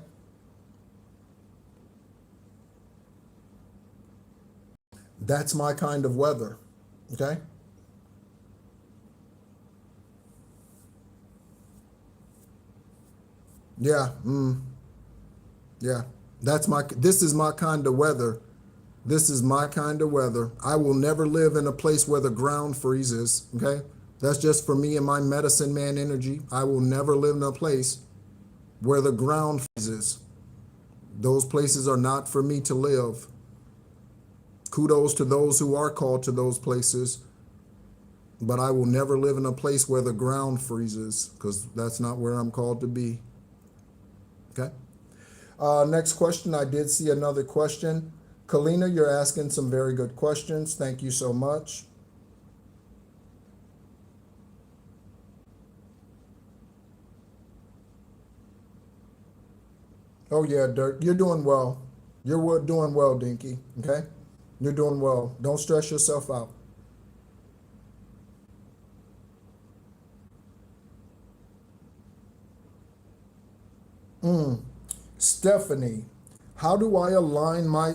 That's my kind of weather, Okay? Yeah. Yeah. This is my kind of weather. This is my kind of weather. I will never live in a place where the ground freezes. Okay? That's just for me and my medicine man energy. I will never live in a place where the ground freezes. Those places are not for me to live. Kudos to those who are called to those places, but I will never live in a place where the ground freezes, because that's not where I'm called to be. Okay. Next question. I did see another question. Kalina, you're asking some very good questions. Thank you so much. Oh yeah, Dirk, you're doing well. You're doing well, Dinky. Okay, you're doing well. Don't stress yourself out. Stephanie, how do I align my?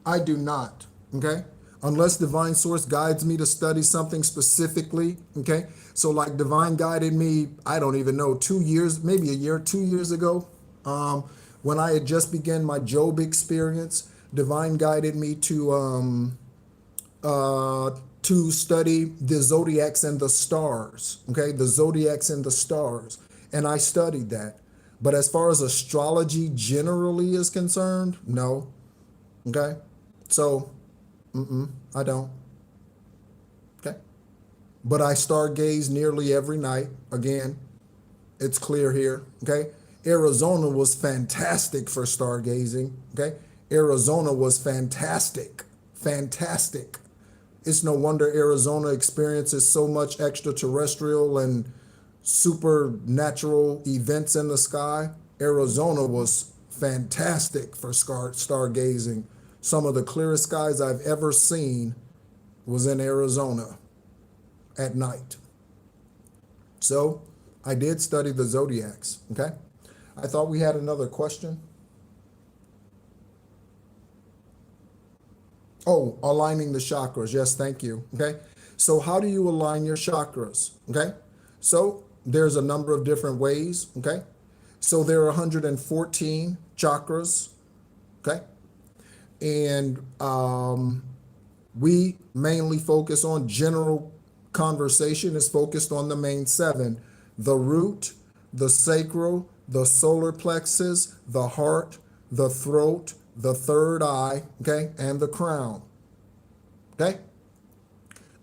I do not. Okay, unless divine source guides me to study something specifically. Okay, so like divine guided me. I don't even know 2 years, maybe a year, 2 years ago. Um, when I had just begun my Job experience, divine guided me uh, to study the zodiacs and the stars. Okay, the zodiacs and the stars, and I studied that. But as far as astrology generally is concerned, no. Okay, so I don't. Okay, but I stargaze nearly every night. Again, it's clear here. Okay, Arizona was fantastic for stargazing. Okay, Arizona was fantastic, fantastic. It's no wonder Arizona experiences so much extraterrestrial and supernatural events in the sky. Arizona was fantastic for stargazing. Some of the clearest skies I've ever seen was in Arizona at night. So I did study the zodiacs. Okay. I thought we had another question. Oh, aligning the chakras. Yes, thank you. Okay. So how do you align your chakras? Okay. So there's a number of different ways. Okay. So there are 114 chakras. Okay. And we mainly focus on general conversation is focused on the main seven: the root, the sacral, the solar plexus, the heart, the throat, the third eye, okay, and the crown. Okay.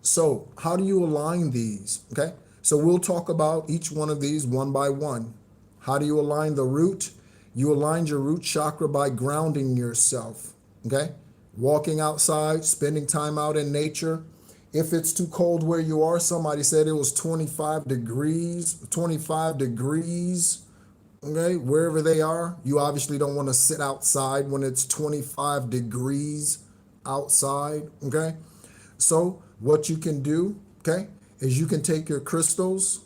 So how do you align these? Okay. So we'll talk about each one of these one by one. How do you align the root? You align your root chakra by grounding yourself. Okay. Walking outside, spending time out in nature. If it's too cold where you are, somebody said it was 25 degrees, 25 degrees. Okay, wherever they are, you obviously don't want to sit outside when it's 25 degrees outside. Okay, so what you can do, okay, is you can take your crystals,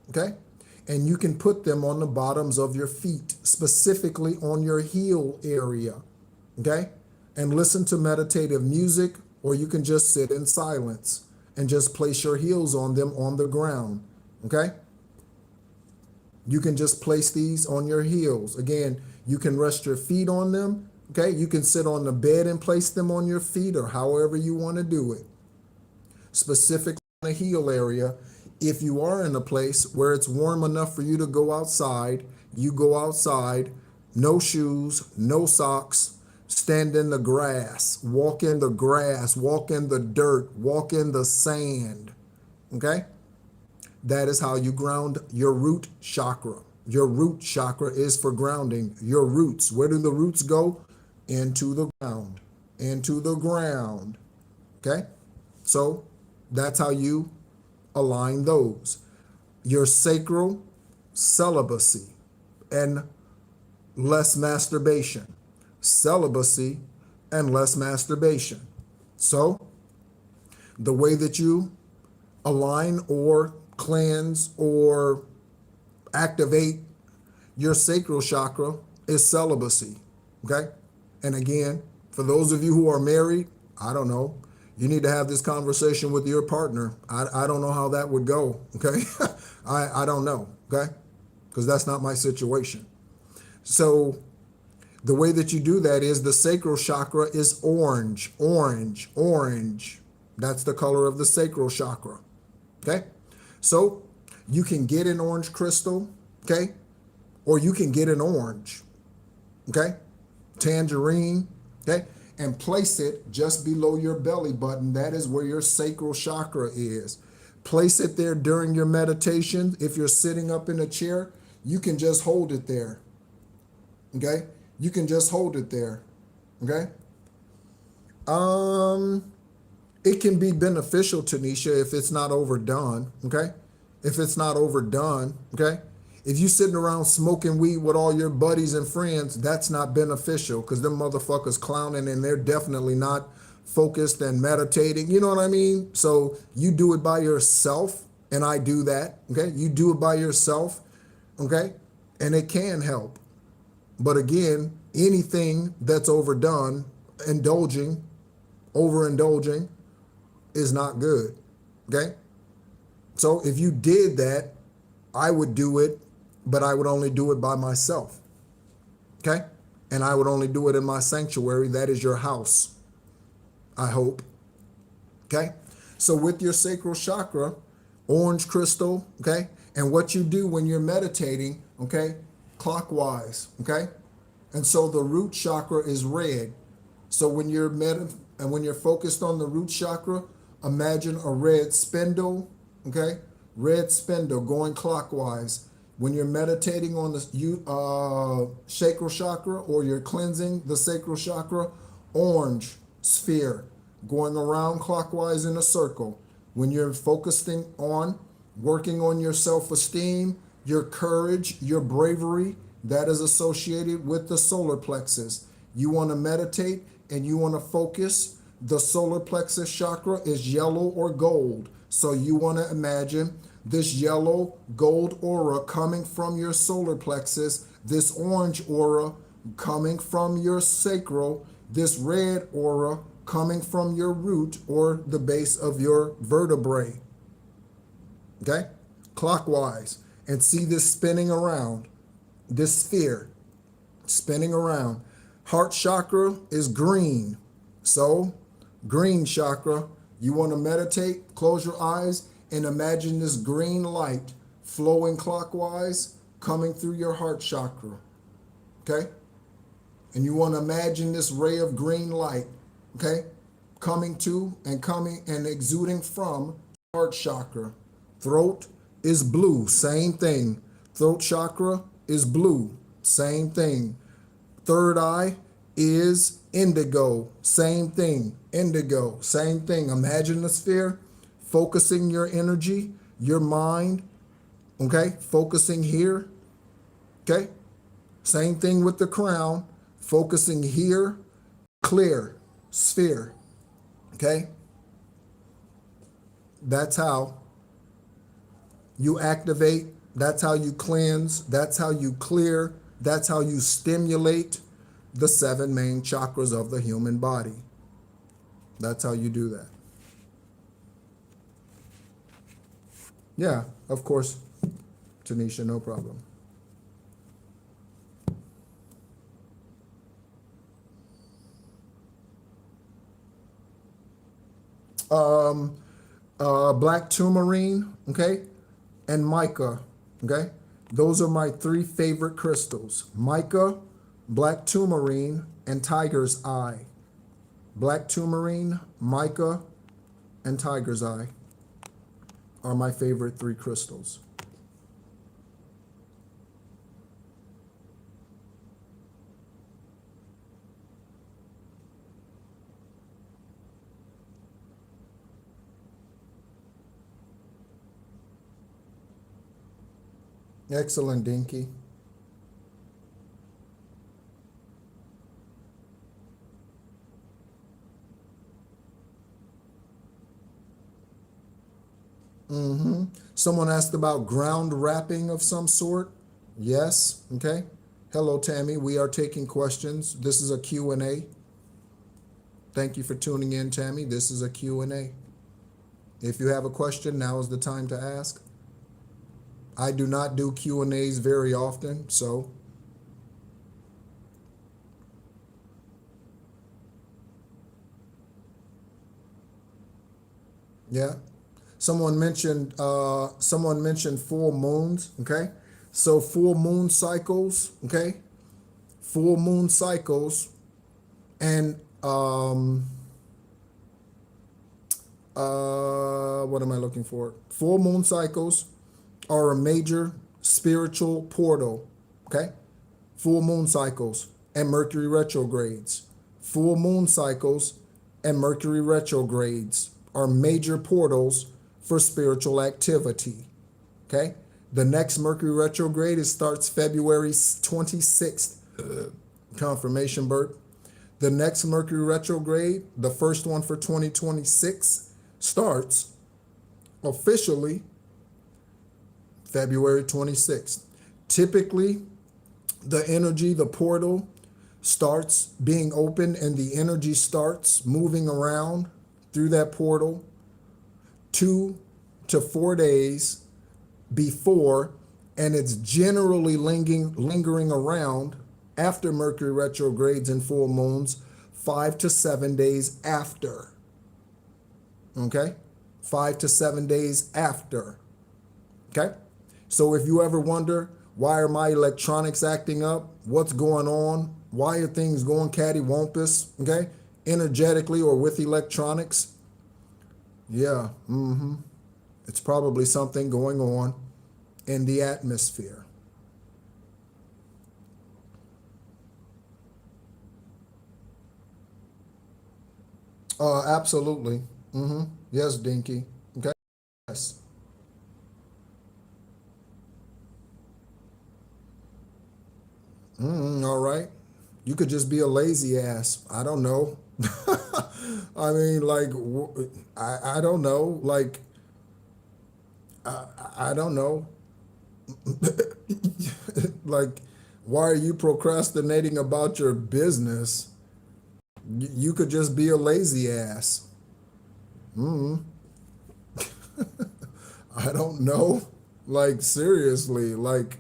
okay, and you can put them on the bottoms of your feet, specifically on your heel area, okay, and listen to meditative music, or you can just sit in silence and just place your heels on them on the ground, okay. You can just place these on your heels. Again, you can rest your feet on them. Okay. You can sit on the bed and place them on your feet, or however you want to do it. Specifically on the heel area, if you are in a place where it's warm enough for you to go outside, you go outside, no shoes, no socks, stand in the grass, walk in the grass, walk in the dirt, walk in the sand. Okay. That is how you ground your root chakra. Your root chakra is for grounding your roots. Where do the roots go? Into the ground. Into the ground. Okay? So that's how you align those. Your sacral, celibacy and less masturbation. Celibacy and less masturbation. So the way that you align or cleanse or activate your sacral chakra is celibacy. Okay. And again, for those of you who are married, I don't know, You need to have this conversation with your partner. I don't know how that would go, okay? I don't know, okay? Because that's not my situation. So the way that you do that is the sacral chakra is orange, orange, orange. That's the color of the sacral chakra, okay? So you can get an orange crystal, okay? Or you can get an orange, okay? Tangerine, okay? And place it just below your belly button. That is where your sacral chakra is. Place it there during your meditation. If you're sitting up in a chair, you can just hold it there, okay? You can just hold it there, okay? It can be beneficial, Tanisha, if it's not overdone, okay? If it's not overdone, okay? If you sitting around smoking weed with all your buddies and friends, that's not beneficial because them motherfuckers clowning and they're definitely not focused and meditating. You know what I mean? So you do it by yourself, and I do that, okay? You do it by yourself, okay? And it can help. But again, anything that's overdone, overindulging is not good, okay? So if you did that, I would do it, but I would only do it by myself, okay? And I would only do it in my sanctuary. That is your house, I hope, okay? So with your sacral chakra, orange crystal, okay? And what you do when you're meditating, okay? Clockwise, okay? And so the root chakra is red. So when you're when you're focused on the root chakra, imagine a red spindle, okay? Red spindle going clockwise. When you're meditating on the sacral chakra or you're cleansing the sacral chakra, orange sphere going around clockwise in a circle. When you're focusing on working on your self-esteem, your courage, your bravery, that is associated with the solar plexus. You want to meditate and you want to focus. The solar plexus chakra is yellow or gold. So you want to imagine this yellow gold aura coming from your solar plexus, this orange aura coming from your sacral, this red aura coming from your root or the base of your vertebrae. Okay? Clockwise. And see this spinning around, this sphere spinning around. Heart chakra is green. So, green chakra, you want to meditate, close your eyes, and imagine this green light flowing clockwise coming through your heart chakra. Okay? And you want to imagine this ray of green light, okay, coming and exuding from heart chakra. Throat is blue, same thing. Throat chakra is blue, same thing. Third eye is indigo, same thing. Indigo, same thing. Imagine the sphere, focusing your energy, your mind, okay, focusing here, okay. Same thing with the crown, focusing here, clear, sphere, okay. That's how you activate, that's how you cleanse, that's how you clear, that's how you stimulate the 7 main chakras of the human body. That's how you do that. Yeah, of course, Tanisha, no problem. Black tourmaline, okay, and mica, okay? Those are my 3 favorite crystals. Mica, black tourmaline, and tiger's eye. Black tourmaline, mica, and tiger's eye are my favorite 3 crystals. Excellent, Dinky. Someone asked about ground wrapping of some sort. Yes, okay. Hello, Tammy. We are taking questions. This is a Q&A. Thank you for tuning in, Tammy. This is a Q&A. If you have a question, now is the time to ask. I do not do Q&As very often, so yeah. Someone mentioned full moons, okay? So full moon cycles, okay? Full moon cycles and what am I looking for? Full moon cycles are a major spiritual portal, okay? Full moon cycles and Mercury retrogrades. Full moon cycles and Mercury retrogrades are major portals for spiritual activity, okay? The next Mercury retrograde starts February 26th. Confirmation, Bert. The next Mercury retrograde, the first one for 2026, starts officially February 26th. Typically, the energy, the portal starts being open and the energy starts moving around through that portal 2 to 4 days before, and it's generally lingering around after Mercury retrogrades and full moons 5 to 7 days after. Okay? 5 to 7 days after. Okay? So if you ever wonder, why are my electronics acting up? What's going on? Why are things going cattywampus? Okay? Energetically or with electronics? Yeah. It's probably something going on in the atmosphere. Absolutely. Yes, Dinky. Okay. Yes. All right. You could just be a lazy ass. I don't know. I mean, like, I don't know. Like, I don't know. Like, why are you procrastinating about your business? You could just be a lazy ass. I don't know. Like, seriously, like,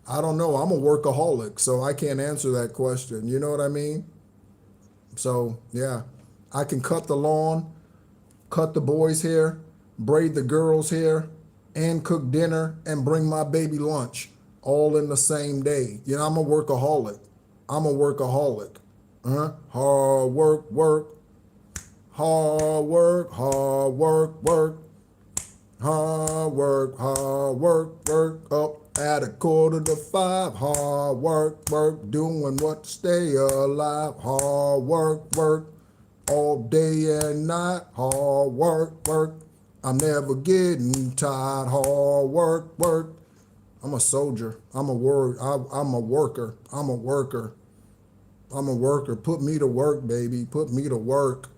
I don't know. I'm a workaholic, so I can't answer that question. You know what I mean? So, yeah, I can cut the lawn, cut the boys' hair, braid the girls' hair, and cook dinner and bring my baby lunch all in the same day. You know, I'm a workaholic. I'm a workaholic. Hard work, work. Hard work, hard work, work. Hard work, work. Up at 4:45. Hard work, work. Doing what to stay alive. Hard work, work. All day and night. Hard work, work. I'm never getting tired. Hard work, work. I'm a soldier. I'm a worker. I'm a worker. I'm a worker. Put me to work, baby. Put me to work.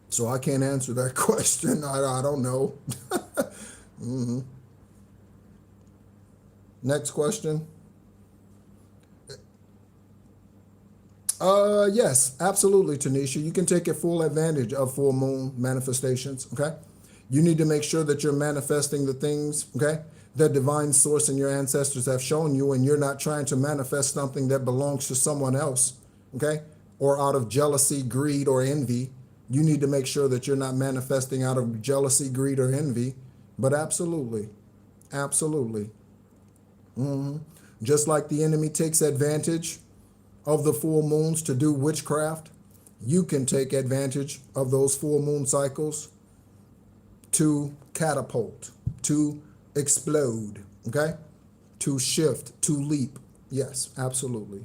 So I can't answer that question. I don't know. Next question. Yes, absolutely, Tanisha. You can take a full advantage of full moon manifestations, okay? You need to make sure that you're manifesting the things, okay, that divine source and your ancestors have shown you, and you're not trying to manifest something that belongs to someone else, okay, or out of jealousy, greed, or envy. You need to make sure that you're not manifesting out of jealousy, greed, or envy. But absolutely, absolutely. Just like the enemy takes advantage of the full moons to do witchcraft, you can take advantage of those full moon cycles to catapult, to explode, okay? To shift, to leap. Yes, absolutely.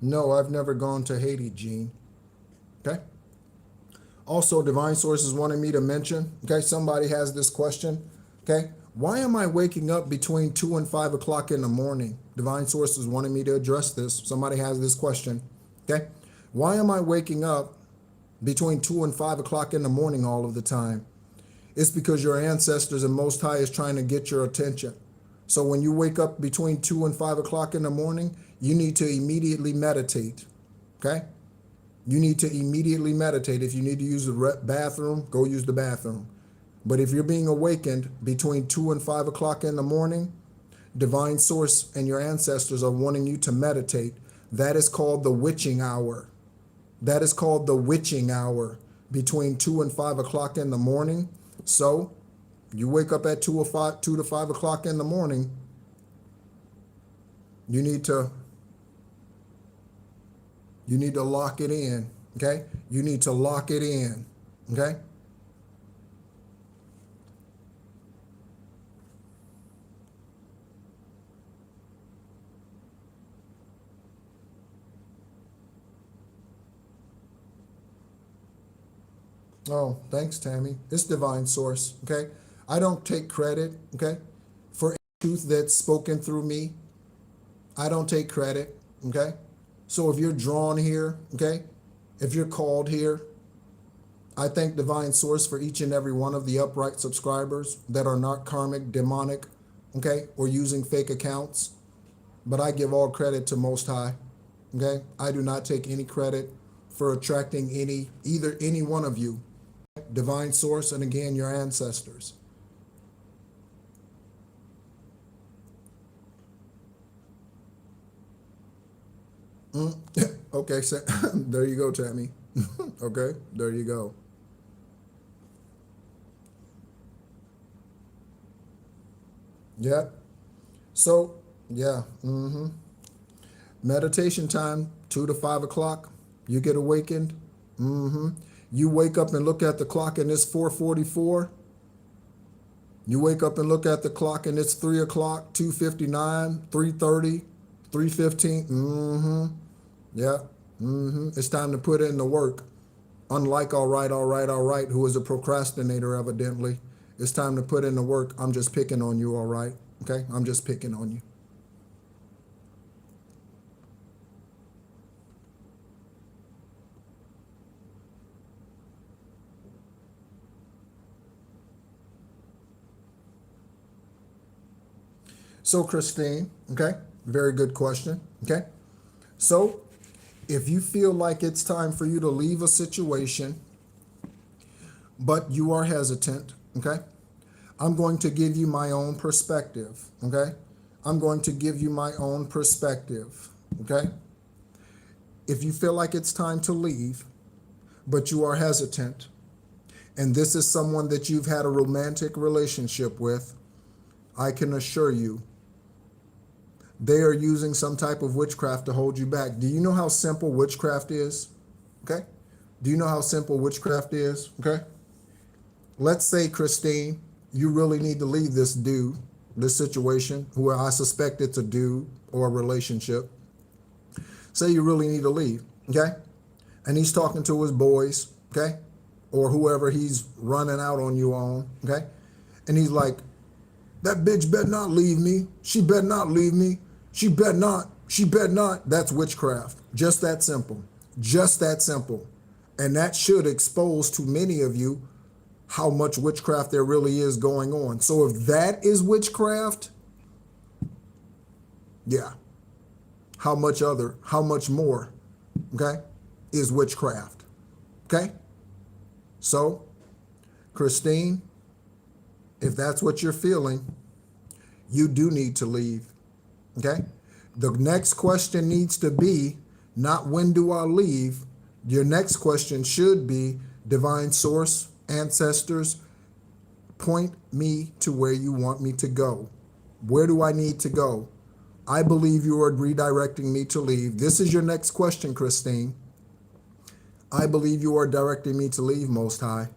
No, I've never gone to Haiti, Gene. Okay? Also, divine sources wanted me to mention, okay, somebody has this question, okay? Why am I waking up between 2 and 5 o'clock in the morning? Divine sources wanted me to address this. Somebody has this question, okay? Why am I waking up between 2 and 5 o'clock in the morning all of the time? It's because your ancestors and Most High is trying to get your attention. So when you wake up between 2 and 5 o'clock in the morning, you need to immediately meditate, okay? You need to immediately meditate. If you need to use the bathroom, go use the bathroom. But if you're being awakened between 2 and 5 o'clock in the morning, divine source and your ancestors are wanting you to meditate. That is called the witching hour. That is called the witching hour between 2 and 5 o'clock in the morning. So you wake up at 2 to 5 o'clock in the morning. You need to lock it in, okay? You need to lock it in, okay? Oh, thanks, Tammy. It's divine source, okay? I don't take credit, okay, for truth that's spoken through me. I don't take credit, okay? So if you're drawn here, okay, if you're called here, I thank divine source for each and every one of the upright subscribers that are not karmic, demonic, okay, or using fake accounts. But I give all credit to Most High, okay? I do not take any credit for attracting either any one of you. Divine source, and again, your ancestors. Okay, so there you go, Tammy. Okay, there you go. Yeah. So, yeah. Meditation time, 2 to 5 o'clock. You get awakened. You wake up and look at the clock and it's 4:44. You wake up and look at the clock and it's 3 o'clock, 2:59, 3:30, 3:15. Yeah. It's time to put in the work. Unlike all right, who is a procrastinator evidently. It's time to put in the work. I'm just picking on you, all right? Okay? I'm just picking on you. So, Christine, okay? Very good question, okay? So, if you feel like it's time for you to leave a situation, but you are hesitant, okay? I'm going to give you my own perspective, okay? I'm going to give you my own perspective, okay? If you feel like it's time to leave, but you are hesitant, and this is someone that you've had a romantic relationship with, I can assure you, they are using some type of witchcraft to hold you back. Do you know how simple witchcraft is? Okay? Do you know how simple witchcraft is? Okay? Let's say, Christine, you really need to leave this dude, this situation, who I suspect it's a dude or a relationship. Say you really need to leave, okay? And he's talking to his boys, okay? Or whoever he's running out on you on, okay? And he's like, that bitch better not leave me. She better not leave me. She better not. She better not. That's witchcraft. Just that simple. Just that simple. And that should expose to many of you how much witchcraft there really is going on. So if that is witchcraft, yeah. How much more, okay, is witchcraft? Okay? So, Christine, if that's what you're feeling, you do need to leave. Okay? The next question needs to be not when do I leave? Your next question should be divine source, ancestors, point me to where you want me to go. Where do I need to go? I believe you are redirecting me to leave. This is your next question, Christine. I believe you are directing me to leave, Most High,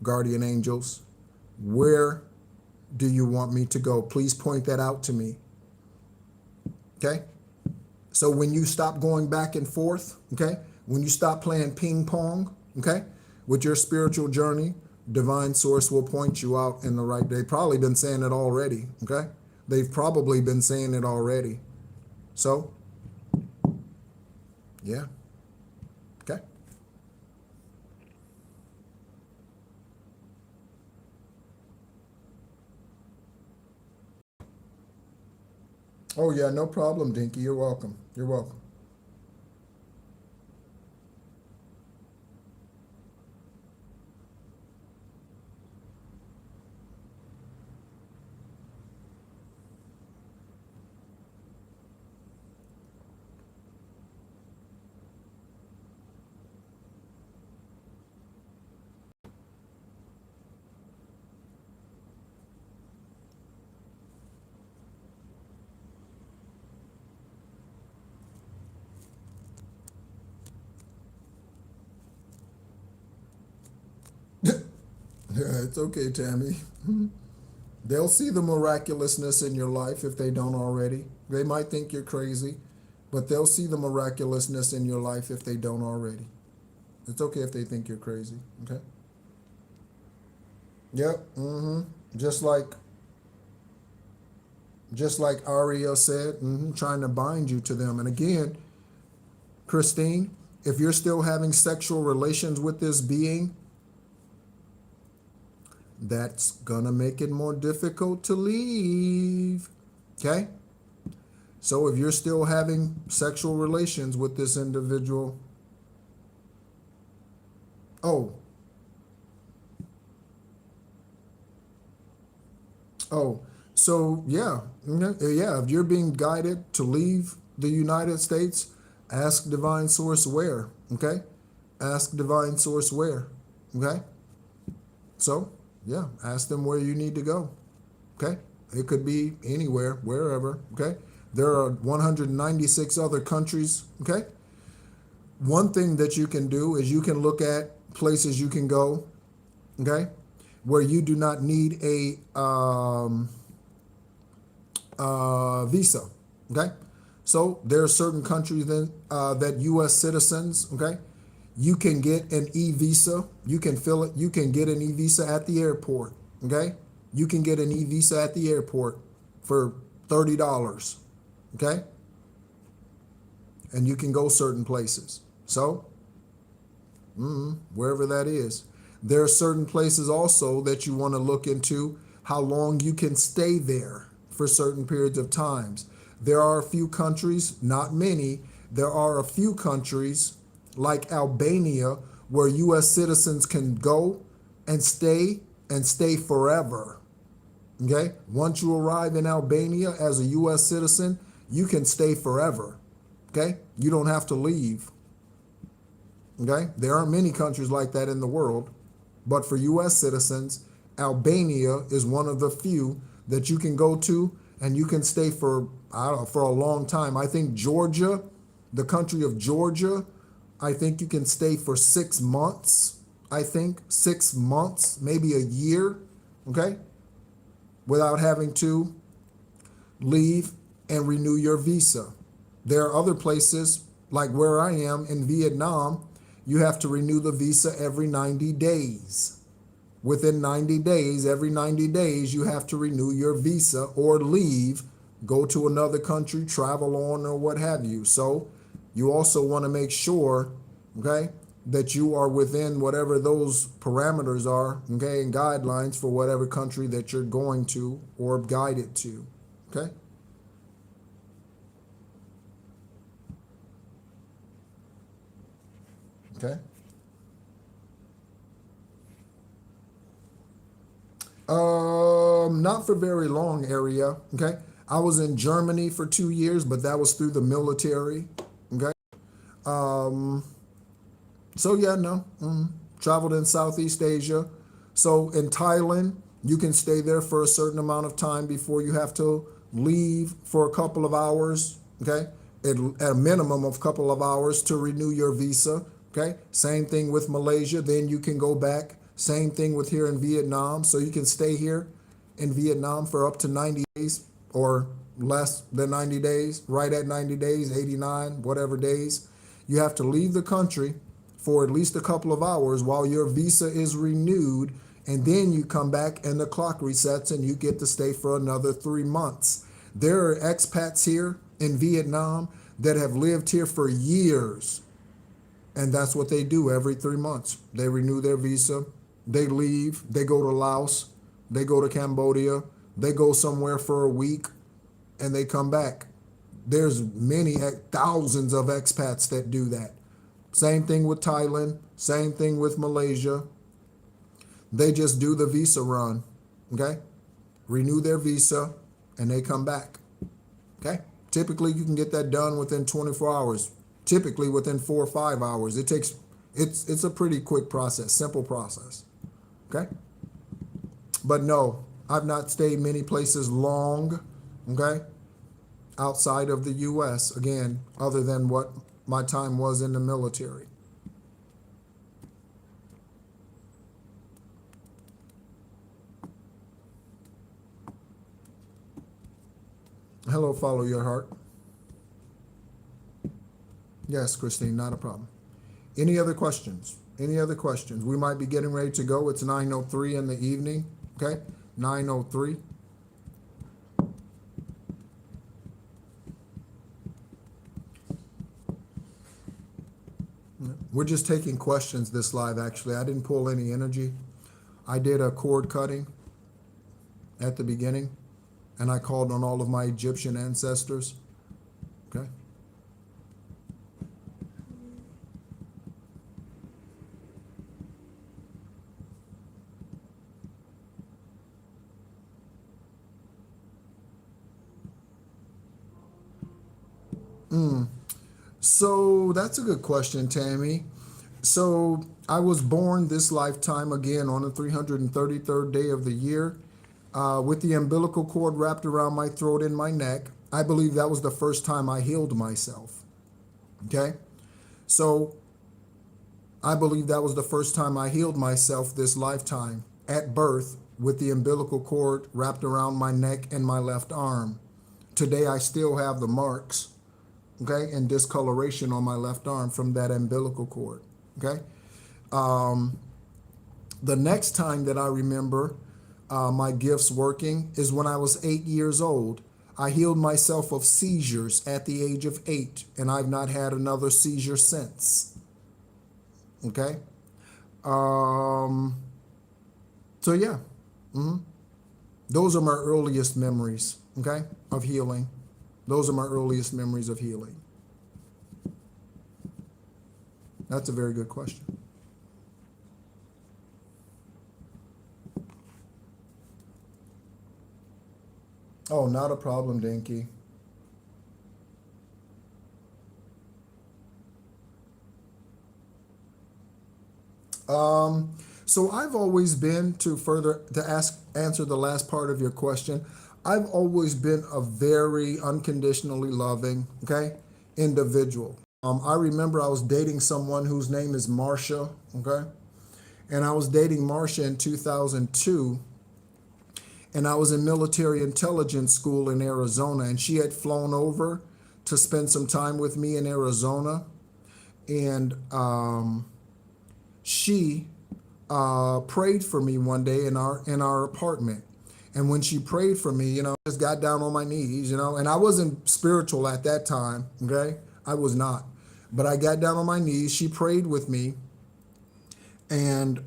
guardian angels. Where do you want me to go? Please point that out to me. Okay? So when you stop going back and forth, okay? When you stop playing ping pong, okay? With your spiritual journey, divine source will point you out in the right day. Probably been saying it already, okay? They've probably been saying it already. So, yeah. Okay. Oh, yeah, no problem, Dinky. You're welcome. You're welcome. Yeah, it's okay, Tammy. They'll see the miraculousness in your life if they don't already. They might think you're crazy, but they'll see the miraculousness in your life if they don't already. It's okay if they think you're crazy. Okay. Yep. Just like just like Aria said, trying to bind you to them. And again, Christine, if you're still having sexual relations with this being, that's gonna make it more difficult to leave. Okay? So if you're still having sexual relations with this individual, oh, oh, so yeah, yeah, if you're being guided to leave the United States, ask Divine Source where, okay? Ask Divine Source where, okay? So, yeah, ask them where you need to go, okay? It could be anywhere, wherever, okay? There are 196 other countries, okay? One thing that you can do is you can look at places you can go, okay, where you do not need a visa, okay? So there are certain countries then that U.S. citizens, okay, you can get an e-visa. You can fill it. You can get an e-visa at the airport, okay? You can get an e-visa at the airport for $30, okay? And you can go certain places. So, wherever that is. There are certain places also that you want to look into how long you can stay there for certain periods of times. There are a few countries, not many, there are a few countries like Albania where U.S. citizens can go and stay forever. Okay? Once you arrive in Albania as a U.S. citizen, you can stay forever. Okay? You don't have to leave. Okay? There aren't many countries like that in the world, but for U.S. citizens, Albania is one of the few that you can go to and you can stay for, I don't know, for a long time. I think Georgia, the country of Georgia, I think you can stay for 6 months. I think 6 months, maybe a year, okay, without having to leave and renew your visa. There are other places, like where I am in Vietnam, you have to renew the visa every 90 days. Within 90 days, every 90 days, you have to renew your visa or leave, go to another country, travel on, or what have you. So you also want to make sure, okay, that you are within whatever those parameters are, okay, and guidelines for whatever country that you're going to or guided to, okay? Okay. Not for very long area. Okay. I was in Germany for 2 years, but that was through the military. Okay. Um, so yeah, no. Traveled in Southeast Asia. So in Thailand, you can stay there for a certain amount of time before you have to leave for a couple of hours. Okay. At a minimum of a couple of hours to renew your visa. Okay. Same thing with Malaysia. Then you can go back. Same thing with here in Vietnam. So you can stay here in Vietnam for up to 90 days or less than 90 days, right at 90 days, 89, whatever days. You have to leave the country for at least a couple of hours while your visa is renewed. And then you come back and the clock resets and you get to stay for another 3 months. There are expats here in Vietnam that have lived here for years. And that's what they do every 3 months. They renew their visa. They leave, they go to Laos, they go to Cambodia, they go somewhere for a week, and they come back. There's many, thousands of expats that do that. Same thing with Thailand, same thing with Malaysia. They just do the visa run, okay? Renew their visa, and they come back, okay? Typically, you can get that done within 24 hours. Typically, within 4 or 5 hours. It's a pretty quick process, simple process, okay? But no, I've not stayed many places long, okay, outside of the U.S., again, other than what my time was in the military. Hello, follow your heart. Yes, Christine, not a problem. Any other questions? Any other questions? We might be getting ready to go. It's 9:03 in the evening, okay? 9:03. We're just taking questions this live, actually. I didn't pull any energy. I did a cord cutting at the beginning, and I called on all of my Egyptian ancestors, okay? So that's a good question, Tammy. So I was born this lifetime again on the 333rd day of the year with the umbilical cord wrapped around my throat and my neck. I believe that was the first time I healed myself. Okay? So I believe that was the first time I healed myself this lifetime at birth with the umbilical cord wrapped around my neck and my left arm. Today I still have the marks, okay, and discoloration on my left arm from that umbilical cord, okay? The next time that I remember my gifts working is when I was 8 years old. I healed myself of seizures at the age of 8, and I've not had another seizure since, okay? So yeah, those are my earliest memories, okay, of healing. Those are my earliest memories of healing. That's a very good question. Oh, not a problem, Dinky. So I've always been, answer the last part of your question, I've always been a very unconditionally loving, okay, individual. I remember I was dating someone whose name is Marcia, okay? And I was dating Marcia in 2002, and I was in military intelligence school in Arizona, and she had flown over to spend some time with me in Arizona, and she prayed for me one day in our apartment. And when she prayed for me, I just got down on my knees, and I wasn't spiritual at that time, okay? I was not. But I got down on my knees. She prayed with me. And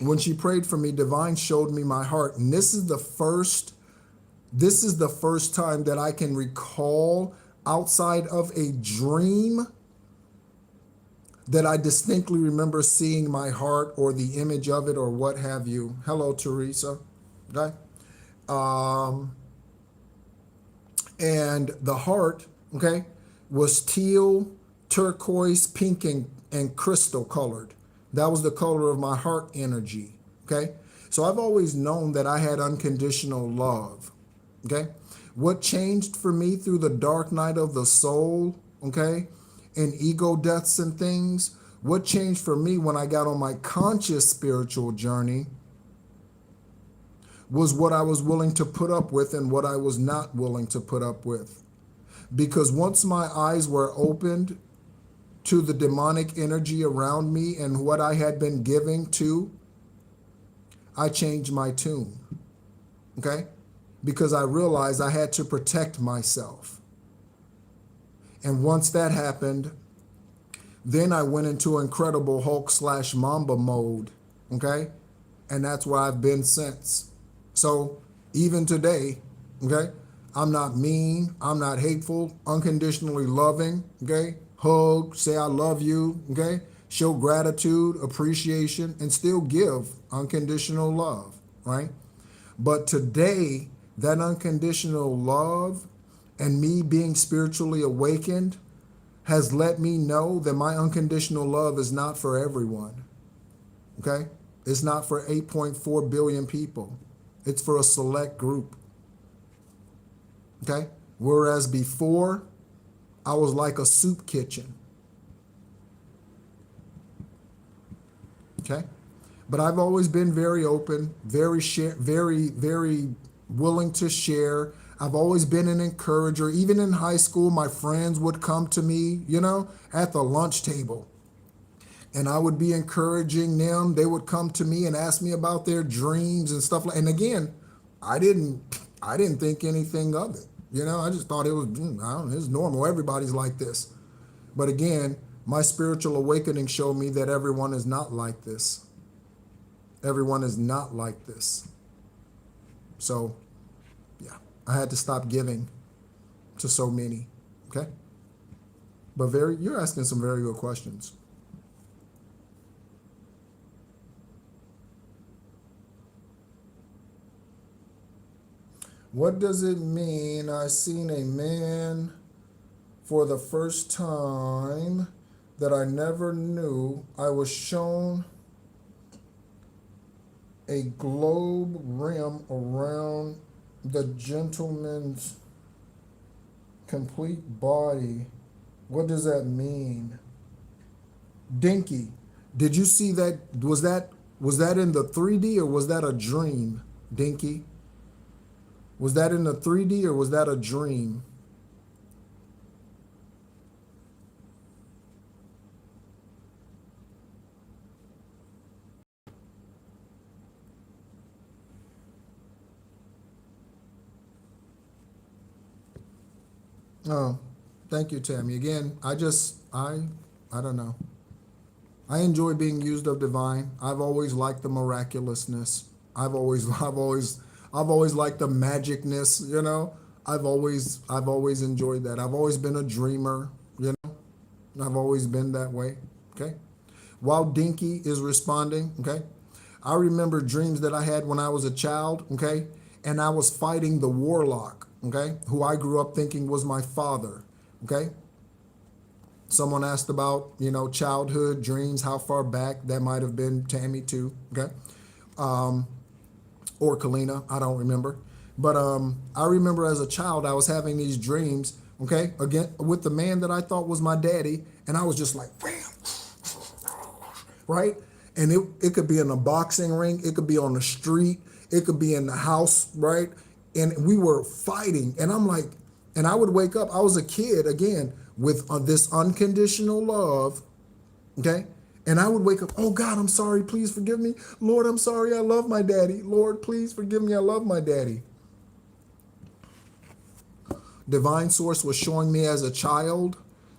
when she prayed for me, Divine showed me my heart. And this is the first time that I can recall outside of a dream that I distinctly remember seeing my heart or the image of it or what have you. Hello, Teresa. Okay. And the heart, okay, was teal, turquoise, pink, and crystal colored. That was the color of my heart energy. Okay. So I've always known that I had unconditional love. Okay. What changed for me through the dark night of the soul, okay, and ego deaths and things, what changed for me when I got on my conscious spiritual journey was what I was willing to put up with and what I was not willing to put up with. Because once my eyes were opened to the demonic energy around me and what I had been giving to, I changed my tune, okay? Because I realized I had to protect myself. And once that happened, then I went into Incredible Hulk/Mamba mode, okay? And that's where I've been since. So even today, okay, I'm not mean. I'm not hateful. Unconditionally loving. Okay. Hug. Say I love you. Okay. Show gratitude, appreciation, and still give unconditional love. Right. But today, that unconditional love and me being spiritually awakened has let me know that my unconditional love is not for everyone. Okay? It's not for 8.4 billion people. It's for a select group. Okay? Whereas before, I was like a soup kitchen. Okay? But I've always been very open, very willing to share. I've always been an encourager. Even in high school, my friends would come to me, at the lunch table. And I would be encouraging them. They would come to me and ask me about their dreams and stuff like. And again, I didn't think anything of it. I just thought it was, it's normal. Everybody's like this. But again, my spiritual awakening showed me that everyone is not like this. Everyone is not like this. So, yeah, I had to stop giving to so many. Okay? But you're asking some very good questions. What does it mean? I seen a man for the first time that I never knew. I was shown a globe rim around the gentleman's complete body. What does that mean? Dinky, did you see that? Was that in the 3D or was that a dream? Dinky, was that in the 3D or was that a dream? Oh, thank you, Tammy. Again, I don't know. I enjoy being used of divine. I've always liked the miraculousness. I've always liked the magicness. I've always enjoyed that. I've always been a dreamer. I've always been that way. Okay. While Dinky is responding, okay, I remember dreams that I had when I was a child. Okay, and I was fighting the warlock. Okay, who I grew up thinking was my father. Okay. Someone asked about, childhood dreams, how far back that might have been. Tammy too. Okay. Or Kalina, I don't remember. But I remember as a child, I was having these dreams, okay, again, with the man that I thought was my daddy. And I was just like, wham, right? And it could be in a boxing ring. It could be on the street. It could be in the house, right? And we were fighting. And I'm like, and I would wake up. I was a kid, again, with this unconditional love, okay? And I would wake up, oh God, I'm sorry, please forgive me. Lord, I'm sorry, I love my daddy. Lord, please forgive me, I love my daddy. Divine Source was showing me as a child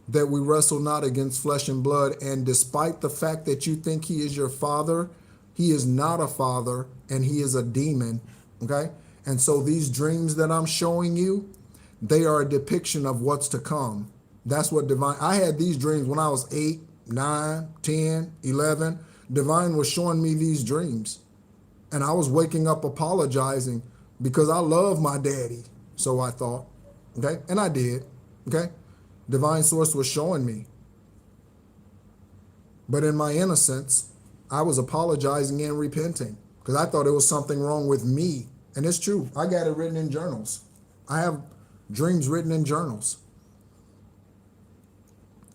that we wrestle not against flesh and blood. And despite the fact that you think he is your father, he is not a father and he is a demon, okay? And so these dreams that I'm showing you, they are a depiction of what's to come. That's what I had these dreams when I was 8, 9, 10, 11. Divine was showing me these dreams. And I was waking up apologizing because I love my daddy. So I thought, okay? And I did, okay? Divine Source was showing me. But in my innocence, I was apologizing and repenting because I thought it was something wrong with me. And it's true. I got it written in journals. I have dreams written in journals.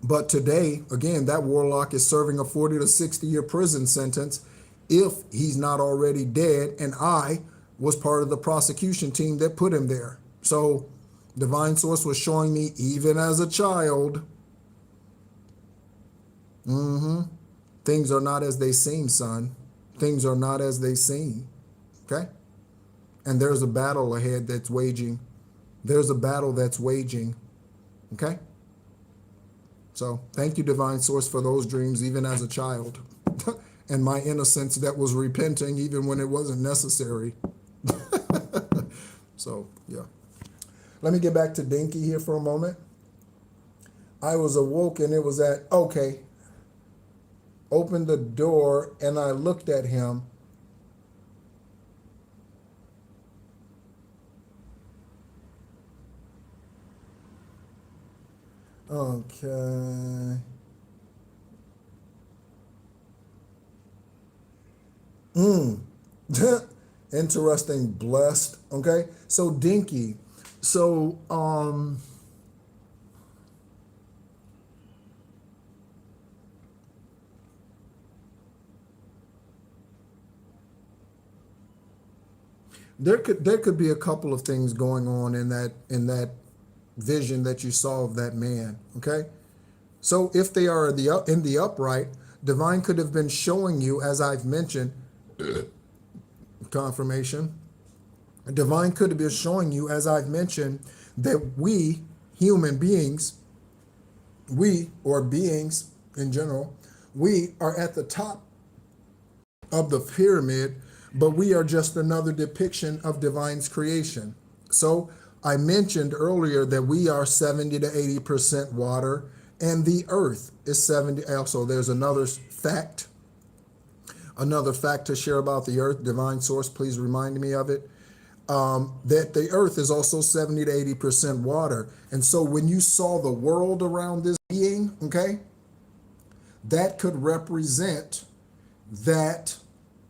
But today, again, that warlock is serving a 40 to 60 year prison sentence if he's not already dead. And I was part of the prosecution team that put him there. So Divine Source was showing me, even as a child, things are not as they seem, son. Things are not as they seem. Okay? And there's a battle ahead that's waging. There's a battle that's waging. Okay? So thank you, Divine Source, for those dreams, even as a child. And my innocence that was repenting even when it wasn't necessary. So, yeah. Let me get back to Dinky here for a moment. I was awoke and it was okay. Opened the door and I looked at him. Okay. Interesting, blessed. Okay. So Dinky. So there could be a couple of things going on in that vision that you saw of that man. Okay. So if they are in the upright, divine could have been showing you, as I've mentioned, confirmation. Divine could have been showing you, as I've mentioned, that we human beings, we or beings in general, we are at the top of the pyramid, but we are just another depiction of divine's creation. So I mentioned earlier that we are 70 to 80% water, and the earth is 70. Also, there's another fact to share about the earth. Divine source, please remind me of it. That the earth is also 70 to 80% water. And so when you saw the world around this being, okay, that could represent that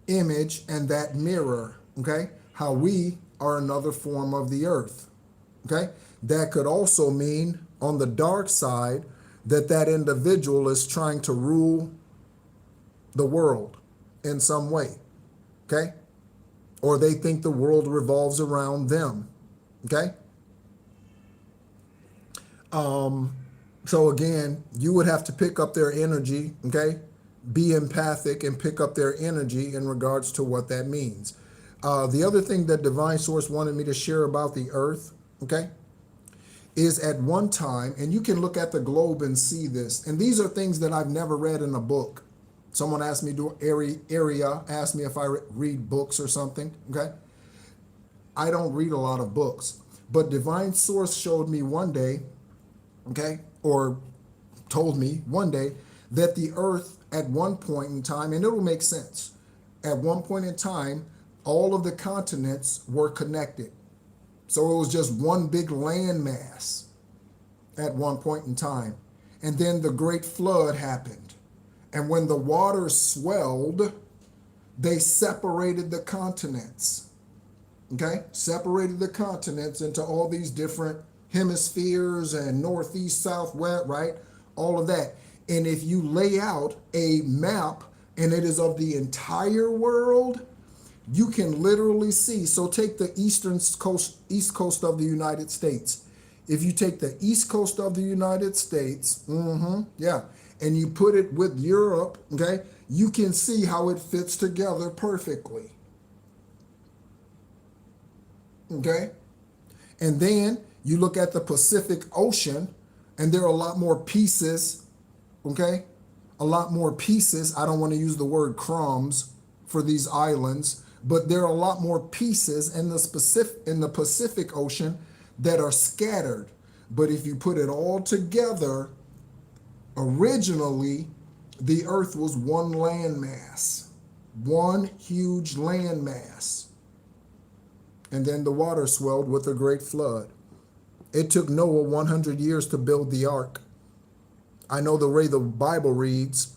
image and that mirror, okay, how we are another form of the earth, okay. That could also mean on the dark side that individual is trying to rule the world in some way, okay? Or they think the world revolves around them, okay? So again, you would have to pick up their energy, okay? Be empathic and pick up their energy in regards to what that means. The other thing that Divine Source wanted me to share about the earth, okay, is at one time, and you can look at the globe and see this, and these are things that I've never read in a book. Someone asked me, asked me if I read books or something, okay? I don't read a lot of books, but Divine Source showed me one day, okay, or told me one day that the earth at one point in time, and it'll make sense, at one point in time, all of the continents were connected. So it was just one big landmass at one point in time. And then the great flood happened. And when the waters swelled, they separated the continents. Okay? Separated the continents into all these different hemispheres and northeast, southwest, right? All of that. And if you lay out a map and it is of the entire world, you can literally see. So take the east coast of the United States. If you take the east coast of the United States, and you put it with Europe, okay, you can see how it fits together perfectly. Okay? And then you look at the Pacific Ocean, and there are a lot more pieces, okay? A lot more pieces. I don't want to use the word crumbs for these islands, but there are a lot more pieces in the Pacific Ocean that are scattered. But if you put it all together, originally, the earth was one landmass, one huge landmass. And then the water swelled with a great flood. It took Noah 100 years to build the ark. I know the way the Bible reads,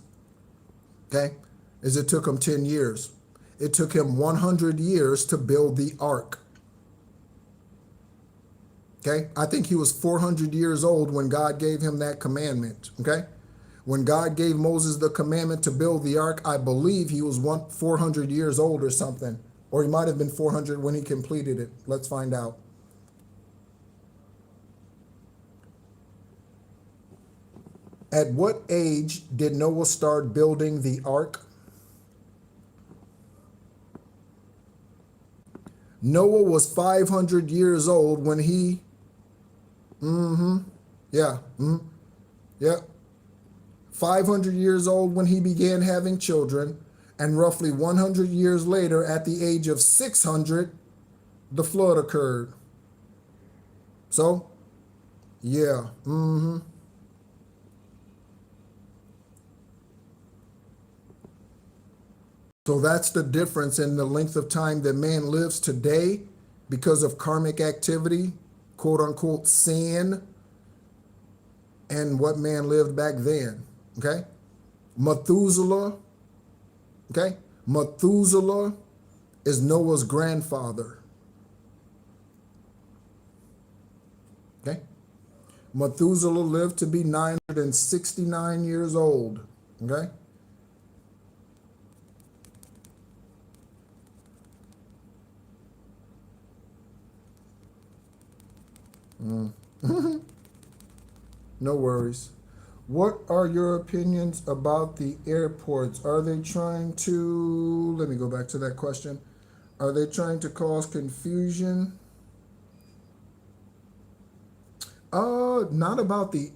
okay, is it took him 10 years. It took him 100 years to build the ark. Okay, I think he was 400 years old when God gave him that commandment. Okay, when God gave Moses the commandment to build the ark, I believe he was 400 years old or something, or he might have been 400 when he completed it. Let's find out. At what age did Noah start building the ark? Noah was 500 years old when he, 500 years old when he began having children, and roughly 100 years later, at the age of 600, the flood occurred. So, yeah. So that's the difference in the length of time that man lives today because of karmic activity, quote unquote sin, and what man lived back then. Okay? Methuselah, okay? Methuselah is Noah's grandfather. Okay? Methuselah lived to be 969 years old. Okay? No worries. What are your opinions about the airports? Are they trying to, let me go back to that question. Are they trying to cause confusion? Not about the,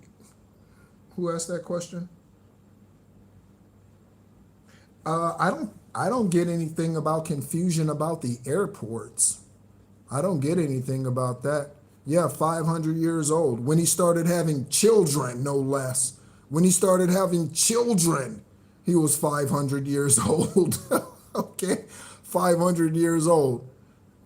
who asked that question? I don't get anything about confusion about the airports. I don't get anything about that. Yeah, 500 years old. When he started having children, no less. When he started having children, he was 500 years old. Okay, 500 years old.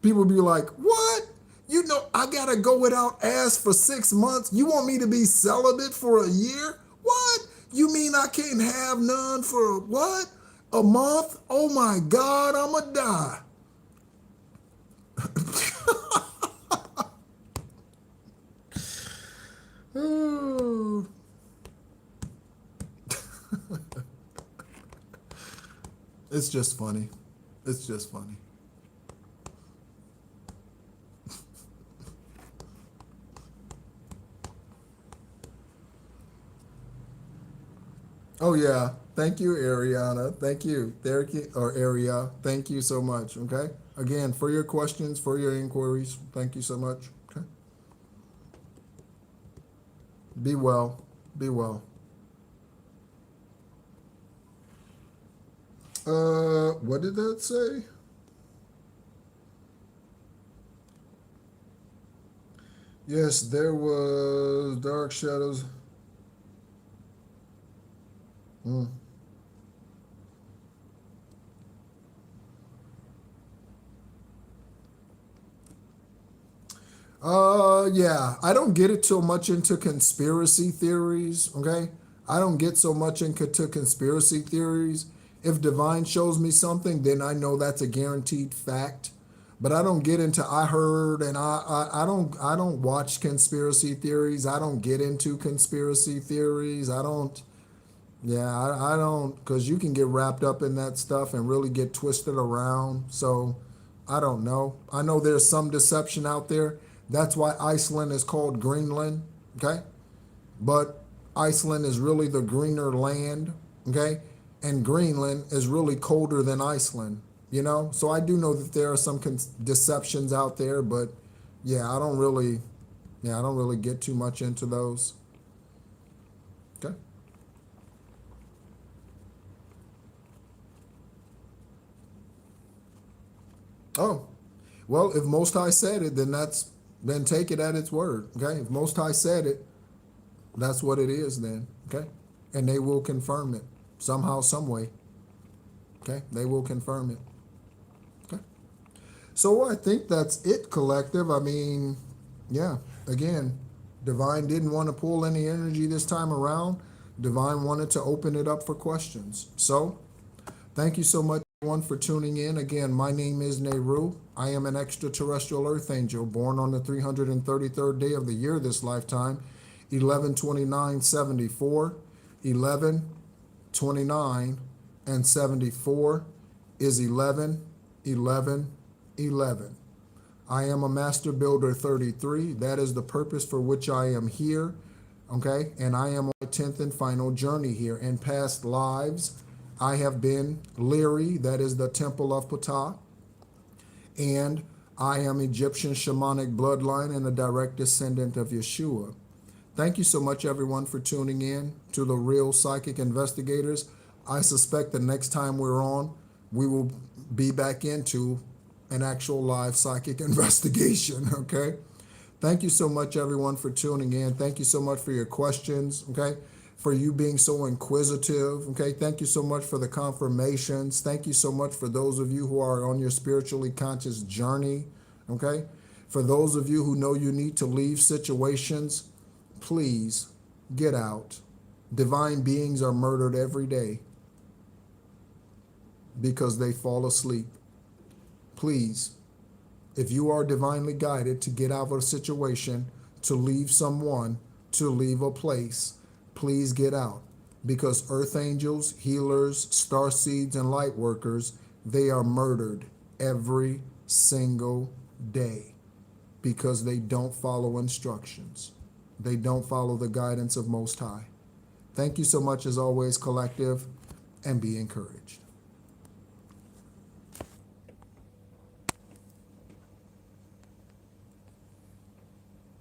People be like, what? You know, I gotta go without ass for 6 months. You want me to be celibate for a year? What? You mean I can't have none for what? A month? Oh my God, I'ma die. Oh. It's just funny. It's just funny. Oh yeah. Thank you, Ariana. Thank you. Or Aria. Thank you so much. Okay. Again, for your questions, for your inquiries. Thank you so much. Okay. Be well. Be well. What did that say? Yes, there was dark shadows. Mm. Yeah, I don't get it too much into conspiracy theories, okay? I don't get so much into conspiracy theories. If divine shows me something, then I know that's a guaranteed fact. But I don't get into I heard and I don't watch conspiracy theories. I don't get into conspiracy theories. I don't yeah, I don't because you can get wrapped up in that stuff and really get twisted around. So I don't know. I know there's some deception out there. That's why Iceland is called Greenland, okay? But Iceland is really the greener land, okay? And Greenland is really colder than Iceland, you know? So I do know that there are some deceptions out there, but yeah, I don't really get too much into those. Okay? Oh, well, if Most High said it, then take it at its word. Okay? If Most High said it, that's what it is then. Okay? And they will confirm it somehow, some way. Okay? They will confirm it. Okay? So I think that's it, collective. I mean, yeah, again, Divine didn't want to pull any energy this time around. Divine wanted to open it up for questions. So thank you so much, everyone, for tuning in. Again, my name is Nehru. I am an extraterrestrial earth angel born on the 333rd day of the year this lifetime, 11/29/74. 11, 29, and 74 is 11, 11, 11. I am a master builder 33. That is the purpose for which I am here. Okay? And I am on my 10th and final journey here. In past lives, I have been Leary, that is the Temple of Ptah, and I am Egyptian shamanic bloodline and a direct descendant of Yeshua. Thank you so much, everyone, for tuning in to the Real Psychic Investigators. I suspect the next time we're on, we will be back into an actual live psychic investigation, okay? Thank you so much, everyone, for tuning in. Thank you so much for your questions, okay? For you being so inquisitive, okay? Thank you so much for the confirmations. Thank you so much for those of you who are on your spiritually conscious journey, okay? For those of you who know you need to leave situations, please get out. Divine beings are murdered every day because they fall asleep. Please, if you are divinely guided to get out of a situation, to leave someone, to leave a place, please get out. Because earth angels, healers, star seeds, and light workers, they are murdered every single day because they don't follow instructions. They don't follow the guidance of Most High. Thank you so much, as always, collective, and be encouraged.